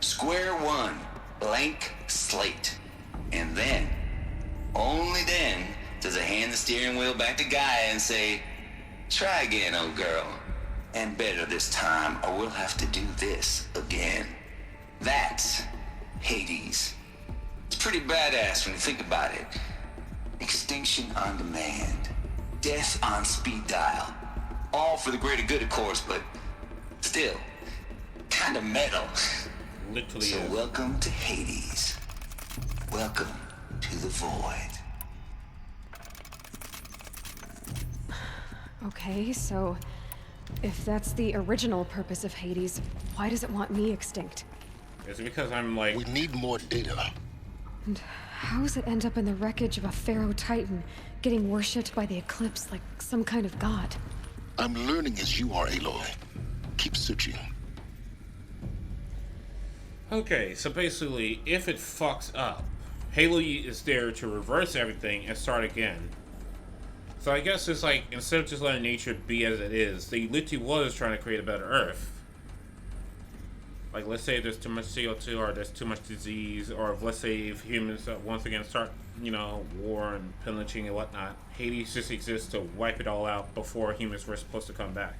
Square one, blank slate. And then, only then, does it hand the steering wheel back to Gaia and say, try again, old girl. And better this time, or we'll have to do this again. That's Hades. It's pretty badass when you think about it. Extinction on demand. Death on speed dial. All for the greater good, of course, but still, kind of metal. Literally. So welcome to Hades. Welcome to the void. Okay, so if that's the original purpose of Hades, why does it want me extinct? Is it because I'm like... We need more data. And how does it end up in the wreckage of a Pharaoh Titan, getting worshipped by the Eclipse like some kind of god? I'm learning as you are, Aloy. Keep searching. Okay, so basically, if it fucks up, Halo is there to reverse everything and start again. So I guess it's like, instead of just letting nature be as it is, they literally was trying to create a better Earth. Like, let's say there's too much CO2, or there's too much disease, or if, let's say if humans once again start, you know, war and pillaging and whatnot, Hades just exists to wipe it all out before humans were supposed to come back.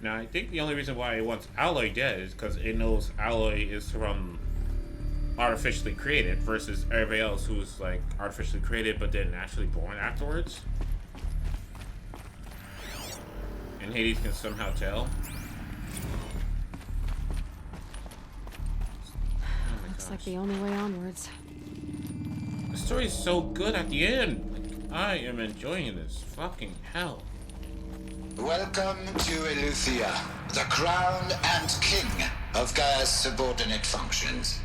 Now, I think the only reason why it wants Alloy dead is because it knows Alloy is from artificially created versus everybody else who's like artificially created but then actually born afterwards. And Hades can somehow tell. Looks like the only way onwards. The story's so good at the end. Like, I am enjoying this. Fucking hell. Welcome to Eleuthia, the crown and king of Gaia's subordinate functions.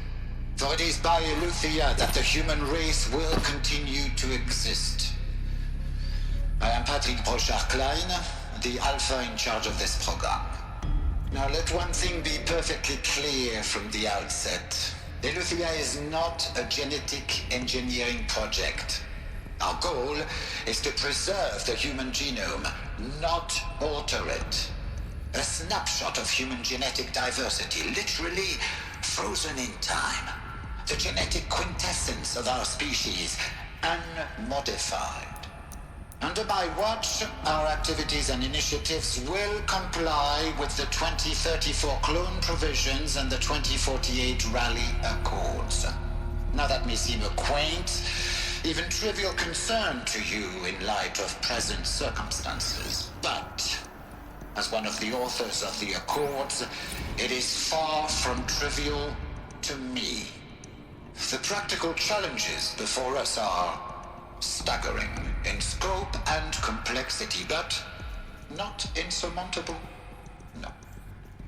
For it is by Eleuthia that the human race will continue to exist. I am Patrick Brochard-Klein, the Alpha in charge of this program. Now let one thing be perfectly clear from the outset. Eleuthia is not a genetic engineering project. Our goal is to preserve the human genome, not alter it. A snapshot of human genetic diversity, literally frozen in time. The genetic quintessence of our species, unmodified. Under my watch, our activities and initiatives will comply with the 2034 clone provisions and the 2048 Rally Accords. Now that may seem a quaint, even trivial concern to you in light of present circumstances, but as one of the authors of the Accords, it is far from trivial to me. The practical challenges before us are staggering in scope and complexity, but not insurmountable. No.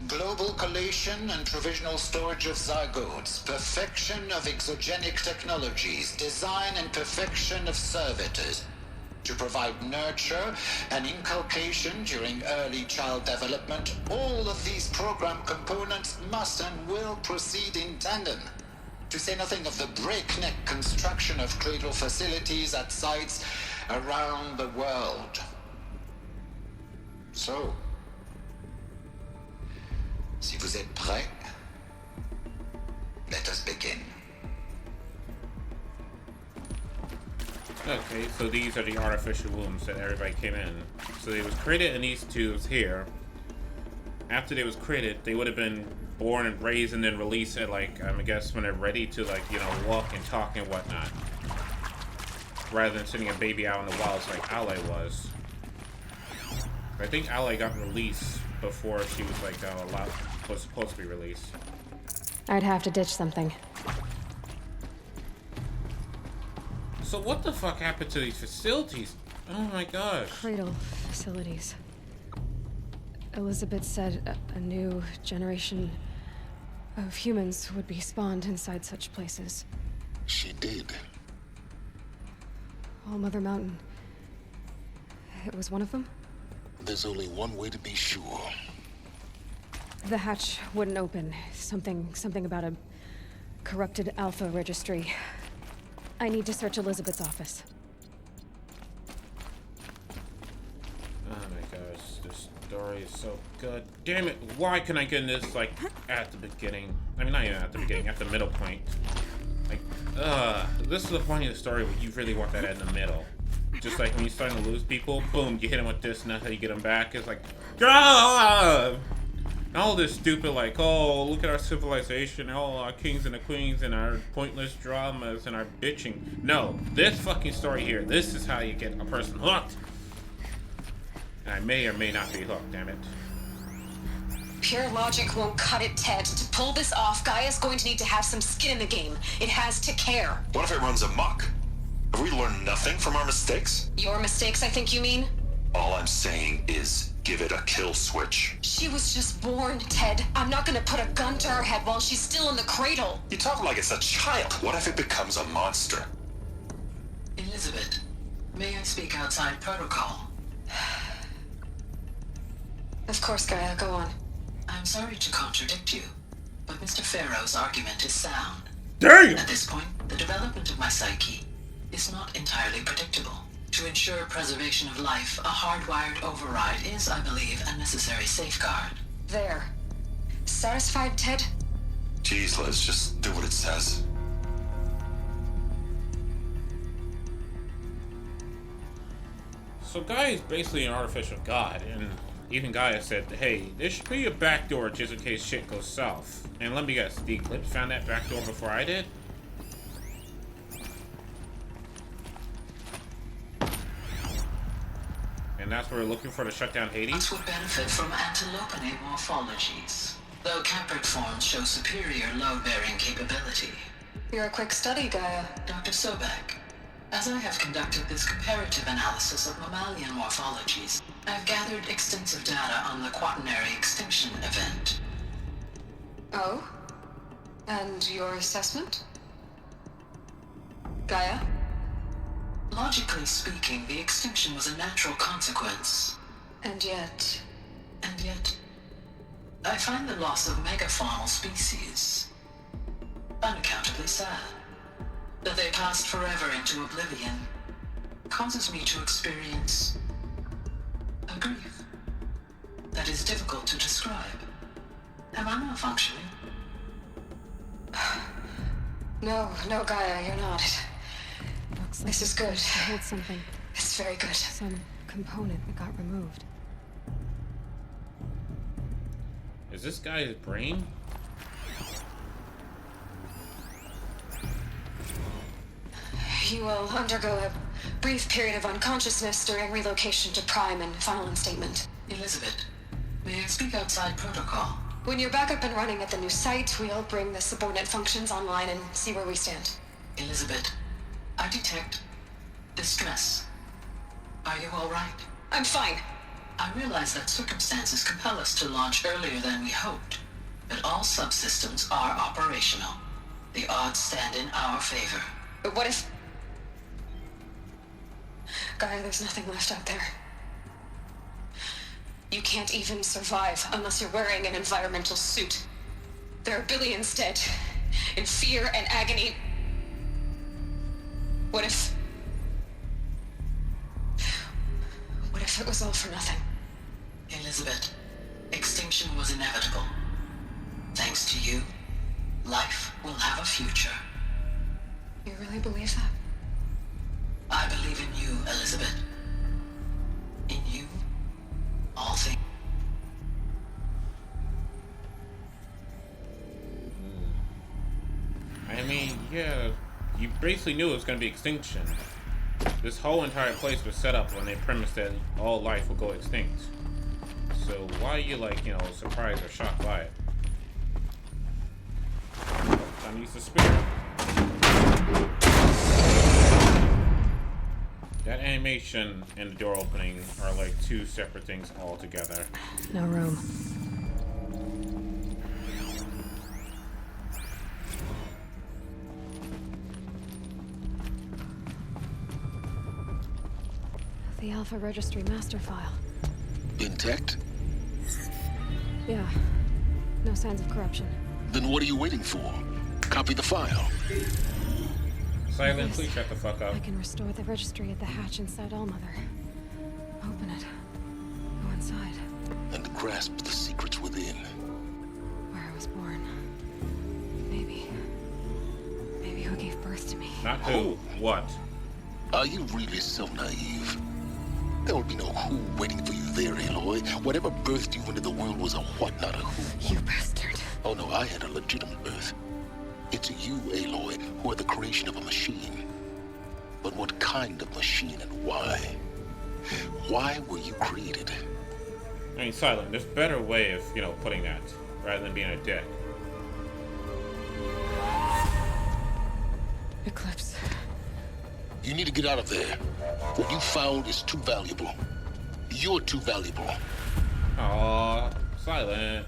Global collation and provisional storage of zygotes, perfection of exogenic technologies, design and perfection of servitors, to provide nurture and inculcation during early child development. All of these program components must and will proceed in tandem. To say nothing of the breakneck construction of cradle facilities at sites around the world. So, si vous êtes prêts, let us begin. Okay, so these are the artificial wombs that everybody came in. So they was created in these tubes here. After they was created, they would have been born and raised and then released at, like, I guess when they're ready to, like, you know, walk and talk and whatnot. Rather than sending a baby out in the wilds like Ally was. I think Ally got released before she was, like, was supposed to be released. I'd have to ditch something. So what the fuck happened to these facilities? Oh my gosh. Cradle facilities. Elizabeth said a new generation of humans would be spawned inside such places. She did. All Mother Mountain. It was one of them? There's only one way to be sure. The hatch wouldn't open. Something about a corrupted Alpha registry. I need to search Elizabeth's office. Oh my gosh, this story is so good. Damn it, why can I get in this, like, at the beginning? I mean, not even at the beginning, at the middle point. Like, this is the point of the story where you really want that in the middle. Just like when you're starting to lose people, boom, you hit them with this, and that's how you get them back. It's like, ah! And all this stupid, like, oh, look at our civilization, all our kings and the queens, and our pointless dramas, and our bitching. No, this fucking story here, this is how you get a person hooked. And I may or may not be hooked, damn it. Pure logic won't cut it, Ted. To pull this off, Gaia's going to need to have some skin in the game. It has to care. What if it runs amok? Have we learned nothing from our mistakes? Your mistakes, I think you mean? All I'm saying is give it a kill switch. She was just born, Ted. I'm not gonna put a gun to her head while she's still in the cradle. You talk like it's a child. What if it becomes a monster? Elizabeth, may I speak outside protocol? Of course, Gaia, go on. I'm sorry to contradict you, but Mr. Farrow's argument is sound. Damn! At this point, the development of my psyche is not entirely predictable. To ensure preservation of life, a hardwired override is, I believe, a necessary safeguard. There. Satisfied, Ted? Jeez, Liz, just do what it says. So Gaia is basically an artificial god, and even Gaia said, hey, there should be a backdoor just in case shit goes south. And let me guess, the Eclipse found that backdoor before I did? And that's where we're looking for to shut down Hades? This would benefit from antilopenate morphologies, though Campert forms show superior load-bearing capability. You're a quick study, Gaia. Dr. Sobek, as I have conducted this comparative analysis of mammalian morphologies, I've gathered extensive data on the Quaternary extinction event. Oh? And your assessment? Gaia? Logically speaking, the extinction was a natural consequence. And yet, I find the loss of megafaunal species unaccountably sad. That they passed forever into oblivion causes me to experience a grief that is difficult to describe. Am I malfunctioning? No, Gaia, you're not. Looks like This is good. it holds something. It's very good. Some component that got removed. Is this guy's brain? You will undergo a brief period of unconsciousness during relocation to Prime and final instatement. Elizabeth, may I speak outside protocol? When you're back up and running at the new site, we'll bring the subordinate functions online and see where we stand. Elizabeth, I detect distress. Are you all right? I'm fine. I realize that circumstances compel us to launch earlier than we hoped, but all subsystems are operational. The odds stand in our favor. But what if... Gaia, there's nothing left out there. You can't even survive unless you're wearing an environmental suit. There are billions dead, in fear and agony. What if it was all for nothing? Elizabeth, extinction was inevitable. Thanks to you, life will have a future. You really believe that? I believe in you, Elizabeth. In you, all things. I mean, yeah, you basically knew it was going to be extinction. This whole entire place was set up when they premised that all life would go extinct. So why are you, like, you know, surprised or shocked by it? Time to use the spear. That animation and the door opening are like two separate things altogether. No room. The Alpha Registry master file. Intact? Yeah. No signs of corruption. Then what are you waiting for? Copy the file. Silent, please shut the fuck up. I can restore the registry at the hatch inside Allmother. Open it. Go inside. And grasp the secrets within. Where I was born. Maybe who gave birth to me. Not who. What? Are you really so naive? There will be no who waiting for you there, Aloy. Whatever birthed you into the world was a what, not a who. You bastard. Oh no, I had a legitimate birth. It's you, Aloy, who are the creation of a machine. But what kind of machine and why? Why were you created? I mean, Silent, there's a better way of, you know, putting that, rather than being a dick. Eclipse. You need to get out of there. What you found is too valuable. You're too valuable. Aww, Silent.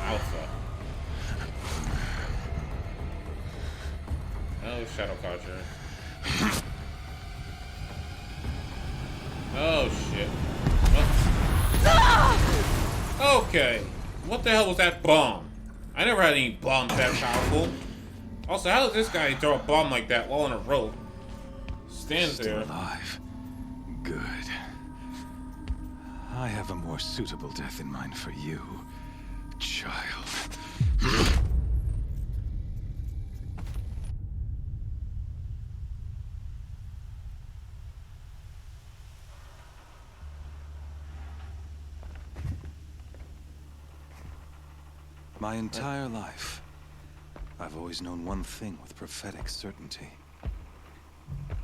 Alpha. Oh, Shadow Carja. Oh, shit. Oh. Okay. What the hell was that bomb? I never had any bombs that powerful. Also, how does this guy throw a bomb like that while on a rope? Stands Still there. alive. Good. I have a more suitable death in mind for you, child. My entire life, I've always known one thing with prophetic certainty.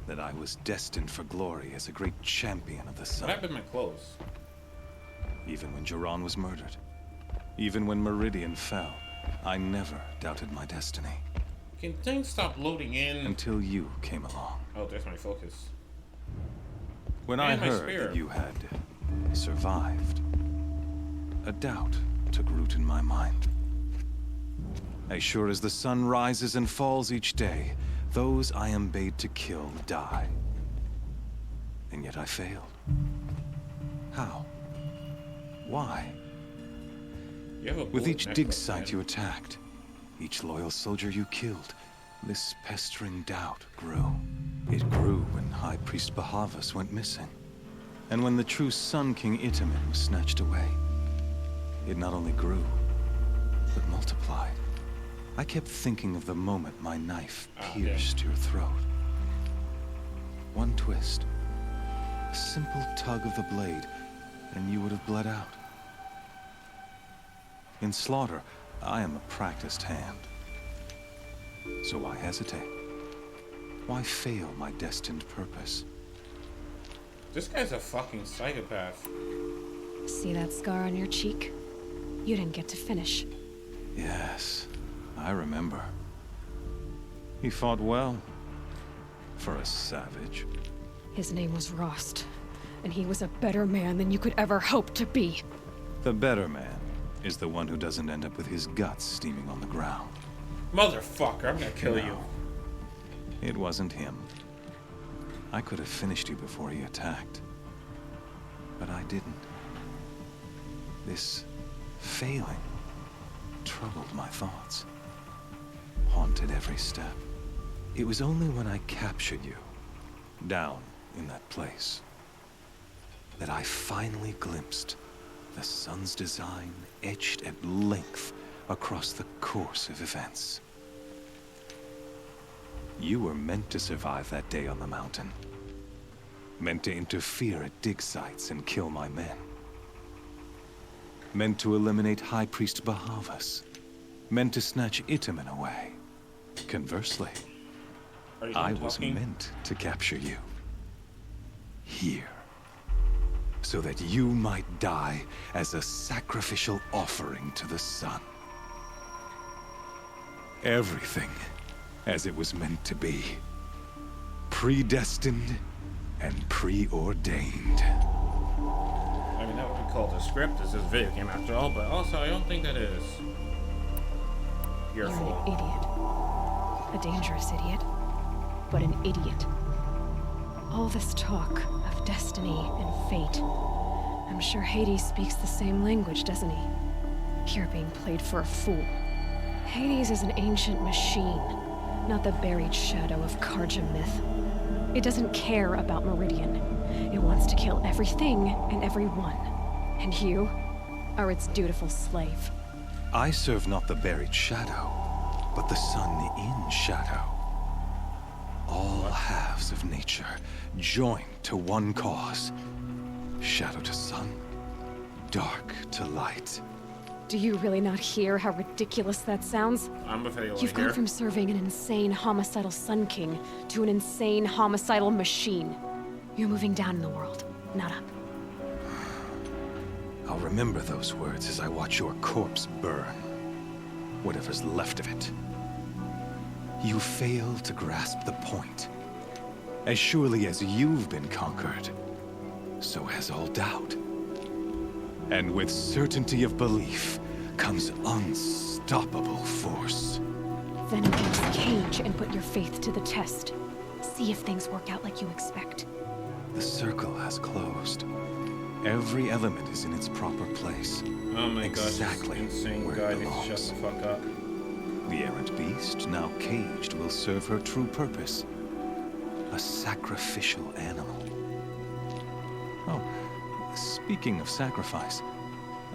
That I was destined for glory as a great champion of the sun. What happened to my clothes? Even when Jiran was murdered, even when Meridian fell, I never doubted my destiny. Can things stop loading in? Until you came along. Oh, there's my focus. When And I my heard spear. that you had survived, a doubt took root in my mind. As sure as the sun rises and falls each day, those I am bade to kill die. And yet I failed. How? Why? You have a With bullet each dig necklace, site man. you attacked, each loyal soldier you killed, this pestering doubt grew. It grew when High Priest Bahavas went missing. And when the true Sun King Itamen was snatched away. It not only grew, but multiplied. I kept thinking of the moment my knife pierced your throat. One twist, a simple tug of the blade, and you would have bled out. In slaughter, I am a practiced hand. So why hesitate? Why fail my destined purpose? This guy's a fucking psychopath. See that scar on your cheek? You didn't get to finish. Yes, I remember. He fought well. For a savage. His name was Rost, and he was a better man than you could ever hope to be. The better man is the one who doesn't end up with his guts steaming on the ground. Motherfucker, I'm gonna kill you. It wasn't him. I could have finished you before he attacked. But I didn't. This failing troubled my thoughts. Haunted every step. It was only when I captured you, down in that place, that I finally glimpsed the sun's design etched at length across the course of events. You were meant to survive that day on the mountain. Meant to interfere at dig sites and kill my men. Meant to eliminate High Priest Bahavas. Meant to snatch Itamen away. Conversely, I was meant to capture you. Here. So that you might die as a sacrificial offering to the sun. Everything as it was meant to be. Predestined and preordained. I mean, that would be called a script. This is a video game after all, but also I don't think that is. You're a fool. You're an idiot. A dangerous idiot, but an idiot. All this talk of destiny and fate. I'm sure Hades speaks the same language, doesn't he? You're being played for a fool. Hades is an ancient machine, not the buried shadow of Karja myth. It doesn't care about Meridian. It wants to kill everything and everyone. And you are its dutiful slave. I serve not the buried shadow, but the sun in shadow. All halves of nature joined to one cause. Shadow to sun, dark to light. Do you really not hear how ridiculous that sounds? I'm a failure. You've gone from serving an insane homicidal Sun King to an insane homicidal machine. You're moving down in the world, not up. I'll remember those words as I watch your corpse burn. Whatever's left of it. You fail to grasp the point. As surely as you've been conquered, so has all doubt. And with certainty of belief comes unstoppable force. Then embrace Cage and put your faith to the test. See if things work out like you expect. The circle has closed. Every element is in its proper place. Oh my exactly gosh, this insane where guy it needs to belongs. shut the fuck up. The errant beast, now caged, will serve her true purpose. A sacrificial animal. Oh, speaking of sacrifice,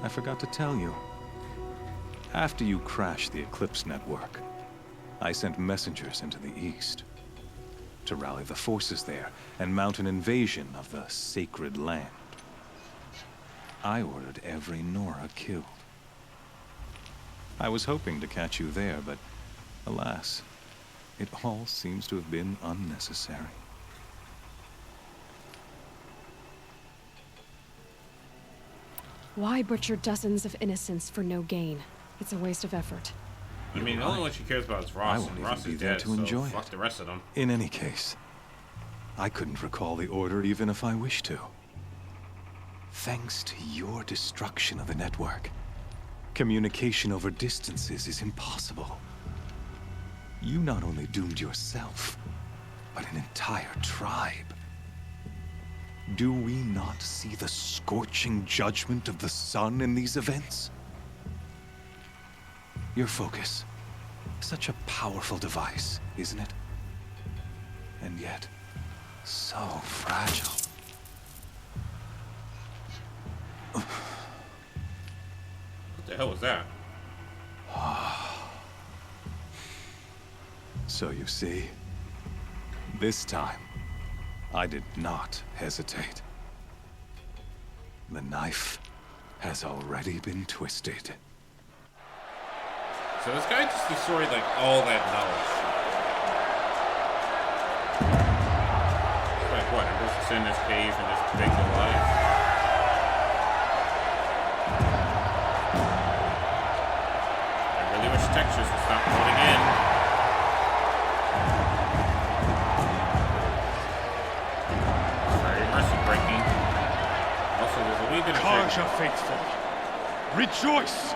I forgot to tell you. After you crashed the Eclipse network, I sent messengers into the east to rally the forces there and mount an invasion of the sacred land. I ordered every Nora killed. I was hoping to catch you there, but alas, it all seems to have been unnecessary. Why butcher dozens of innocents for no gain? It's a waste of effort. I mean, the only one she cares about is Ross, and Ross is dead, so enjoy fuck it. the rest of them. In any case, I couldn't recall the order even if I wished to. Thanks to your destruction of the network, communication over distances is impossible. You not only doomed yourself, but an entire tribe. Do we not see the scorching judgment of the sun in these events? Your focus. Such a powerful device, isn't it? And yet, so fragile. What the hell was that? So you see, this time, I did not hesitate. The knife has already been twisted. So this guy just destroyed, like, all that knowledge. It's like, what, I'm supposed to sit in this cave and just take the life? I really wish Texas would stop loading in. It's very mercy breaking. Also, there's a wee bit of Carja faithful, rejoice!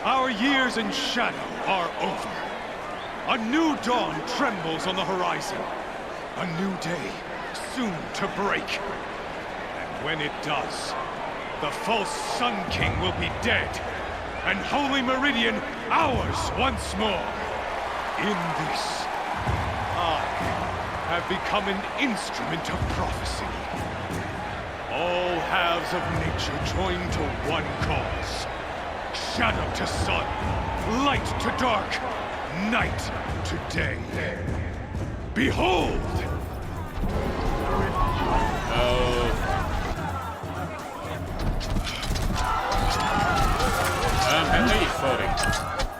Our years in shadow are over. A new dawn trembles on the horizon. A new day soon to break. And when it does, the false Sun King will be dead, and Holy Meridian ours once more. In this, I have become an instrument of prophecy. All halves of nature join to one cause. Shadow to sun, light to dark, night to day. Behold!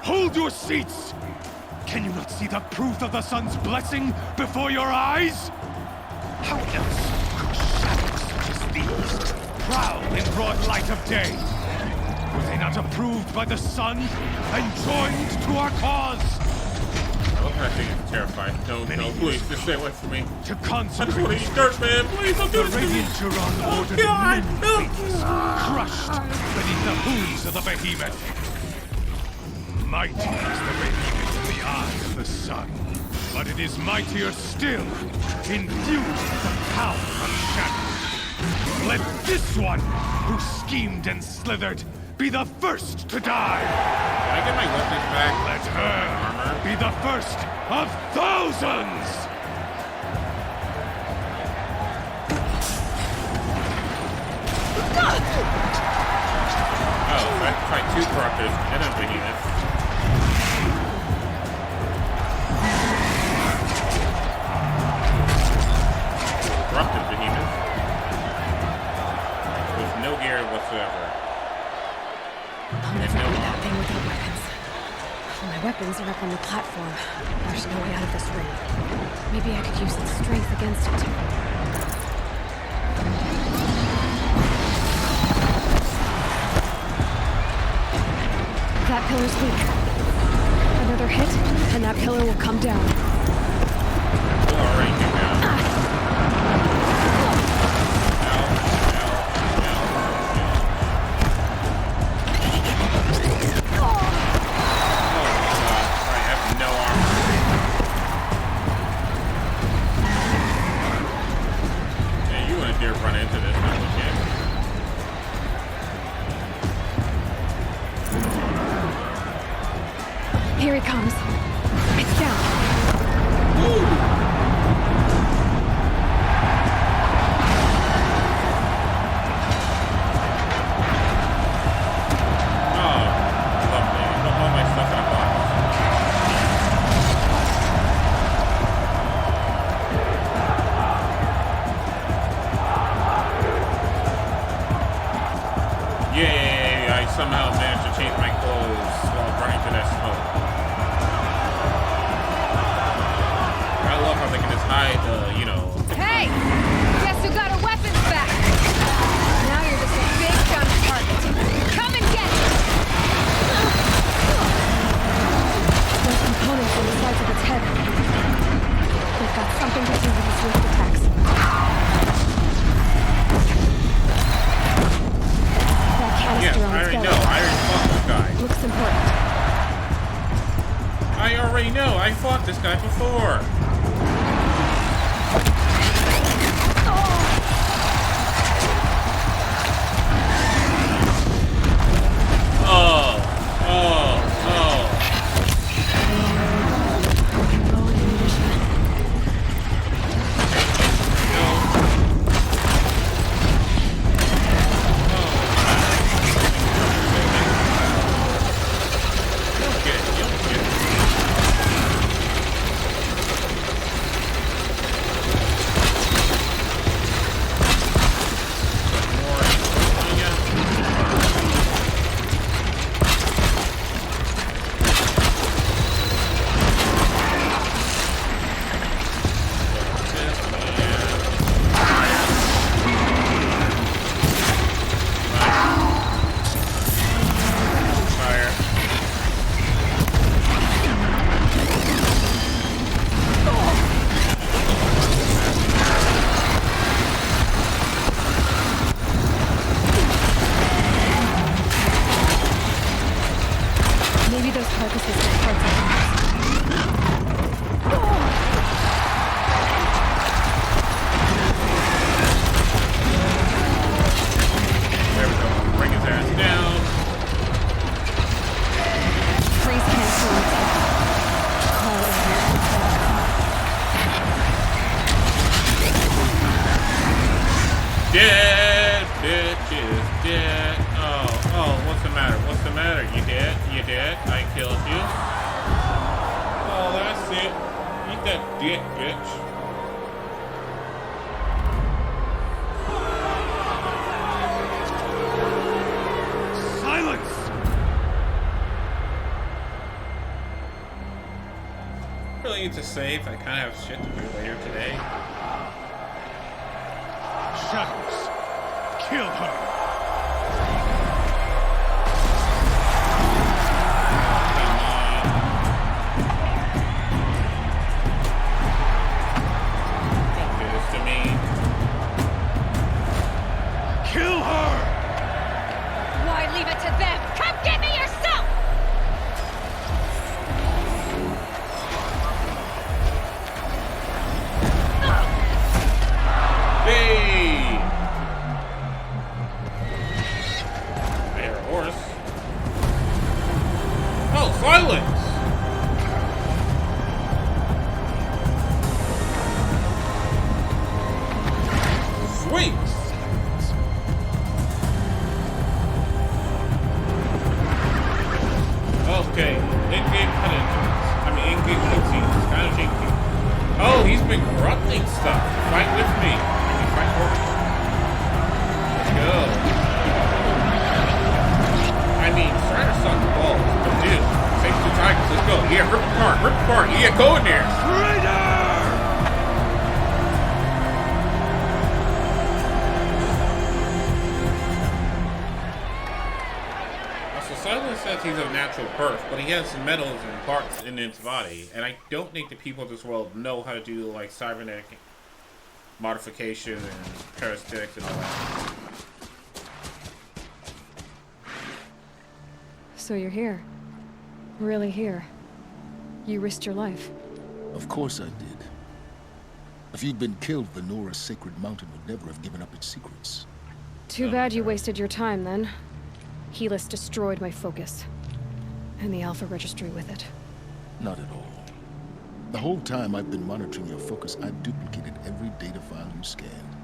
Hold your seats! Can you not see the proof of the sun's blessing before your eyes? How else could shadows such as these prowl in broad light of day? Were they not approved by the sun and joined to our cause? I think it's terrifying. No, please, just stay away from me. To concentrate. I just want to eat dirt, man. Please don't do this to me. The Radiant Turon ordered many fates crushed beneath the hooves of the behemoth. Mighty is the behemoth in the eye of the sun, but it is mightier still, infused with the power of shadow. Let this one, who schemed and slithered, be the first to die! Can I get my weapons back? Let her be the first of thousands! Oh, I have to fight two corruptors and a behemoth. Corrupted behemoth. With no gear whatsoever. I'll never do that thing without weapons. My weapons are up on the platform. There's no way out of this ring. Maybe I could use its strength against it. That pillar's weak. Another hit, and that pillar will come down. We'll already get down. Run into this now, okay? Here he comes. It's down. Woo! Somehow managed to change my clothes while running through that smoke. I love how they can just hide the, you know... Hey! Guess who got our weapons back? Now you're just a big gun target. Come and get it! Those components on the sides of its head. They've got something to do with its swift attacks. important. I already know. I fought this guy before. Dead, bitches, dead. Oh, what's the matter? What's the matter? You dead? You dead? I killed you. Oh, that's it. Eat that dick, bitch. Silence! Really need to save. I kind of have shit to do later today. Shadows, kill her! Don't do this to me. Kill her! Why leave it to them? Come get me yourself! Hey! I hear a horse. Oh, silence! Sweet! Okay, in-game cutscenes. I mean, in-game cutscenes. Kind of shaky. Oh, he's been corrupting stuff. Fight with me. I mean, fight for me. Let's go. I mean, trying to suck the balls, but dude, take the tigers. Let's go. Yeah, rip apart. Rip apart. Yeah, go in there. Traitor! Silence says he's of natural birth, but he has metals and parts in his body, and I don't think the people of this world know how to do like cybernetic modification and parasitics and all that. So you're here. Really here. You risked your life. Of course I did. If you'd been killed, the Nora's sacred mountain would never have given up its secrets. Too bad you wasted your time then. Helis destroyed my focus. And the Alpha Registry with it. Not at all. The whole time I've been monitoring your focus, I've duplicated every data file you scanned.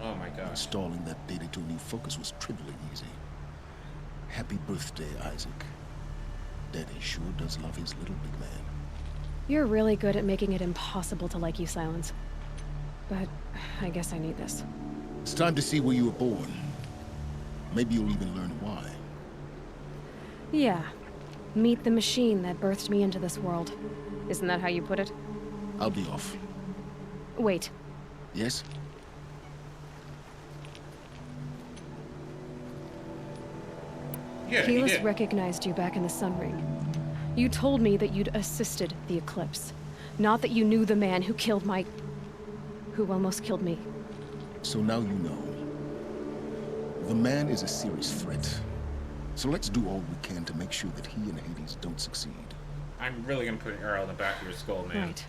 Oh my god. Installing that data to a new focus was trivially easy. Happy birthday, Isaac. Daddy sure does love his little big man. You're really good at making it impossible to like you, Silence. But I guess I need this. It's time to see where you were born. Maybe you'll even learn why. Yeah. Meet the machine that birthed me into this world. Isn't that how you put it? I'll be off. Wait. Yes? Yeah, he Helis did. recognized you back in the Sun Ring. You told me that you'd assisted the Eclipse. Not that you knew the man who killed my... who almost killed me. So now you know. The man is a serious threat. So let's do all we can to make sure that he and Hades don't succeed. I'm really gonna put an arrow in the back of your skull, man. Right.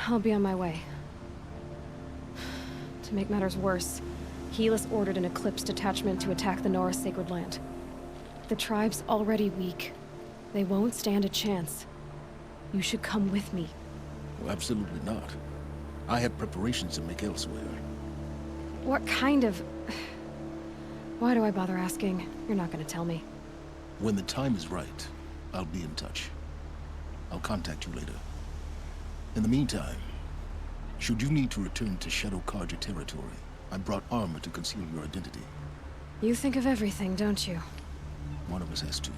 I'll be on my way. To make matters worse, Helis ordered an Eclipse detachment to attack the Nora Sacred Land. The tribe's already weak. They won't stand a chance. You should come with me. Well, absolutely not. I have preparations to make elsewhere. What kind of... Why do I bother asking? You're not gonna tell me. When the time is right, I'll be in touch. I'll contact you later. In the meantime, should you need to return to Shadow Carja territory, I brought armor to conceal your identity. You think of everything, don't you? One of us has to.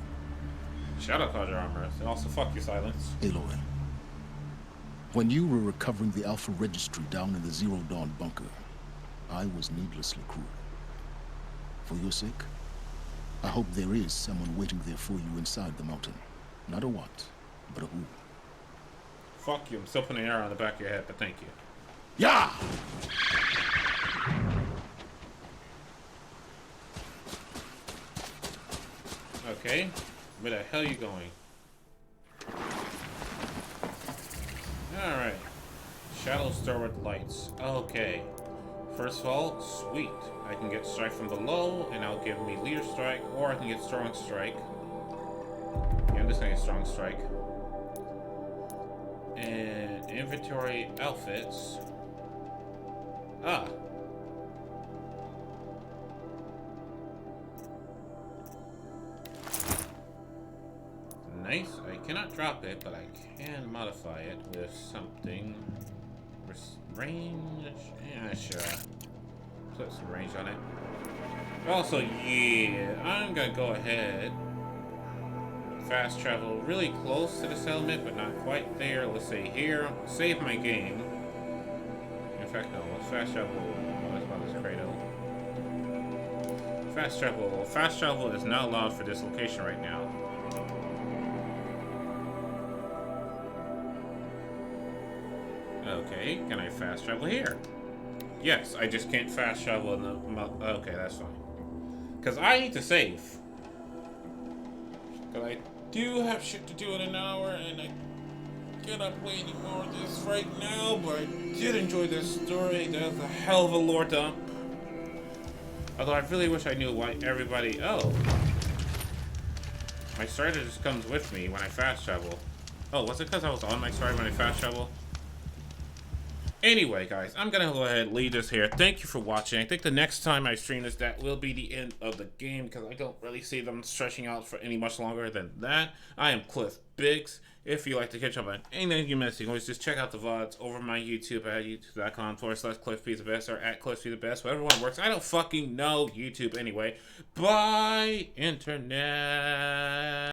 Shadow Carja armor. And also, fuck you, Silence. Aloy. When you were recovering the Alpha Registry down in the Zero Dawn bunker, I was needlessly cruel. For your sake, I hope there is someone waiting there for you inside the mountain. Not a what, but a who. Fuck you. I'm still putting an arrow on the back of your head, but thank you. Yeah! Okay. Where the hell are you going? Alright. Shadow Starward Lights. Okay. First of all, sweet. I can get strike from below, and that'll give me leader strike, or I can get strong strike. Yeah, I'm just gonna get strong strike. And inventory outfits. Ah. Nice. I cannot drop it, but I can modify it with something. Range? Yeah, sure. Put some range on it. Also, yeah, I'm gonna go ahead. Fast travel really close to the settlement, but not quite there. Let's say here. Save my game. In fact, no. Let's fast travel. Oh, that's about this cradle. Fast travel. Fast travel is not allowed for this location right now. Okay, can I fast travel here? Yes, I just can't fast travel in the... Okay, that's fine. Because I need to save. Because I do have shit to do in an hour, and I cannot play any more of this right now, but I did enjoy this story. That was a hell of a lore dump. Although I really wish I knew why everybody... Oh. My strider just comes with me when I fast travel. Oh, was it because I was on my strider when I fast travel? Anyway, guys, I'm going to go ahead and leave this here. Thank you for watching. I think the next time I stream this, that will be the end of the game, because I don't really see them stretching out for any much longer than that. I am Cliff Biggs. If you like to catch up on anything you missed, you can always just check out the VODs over my YouTube at youtube.com/CliffBTheBest or at CliffBTheBest, whatever one works. I don't fucking know YouTube anyway. Bye, Internet.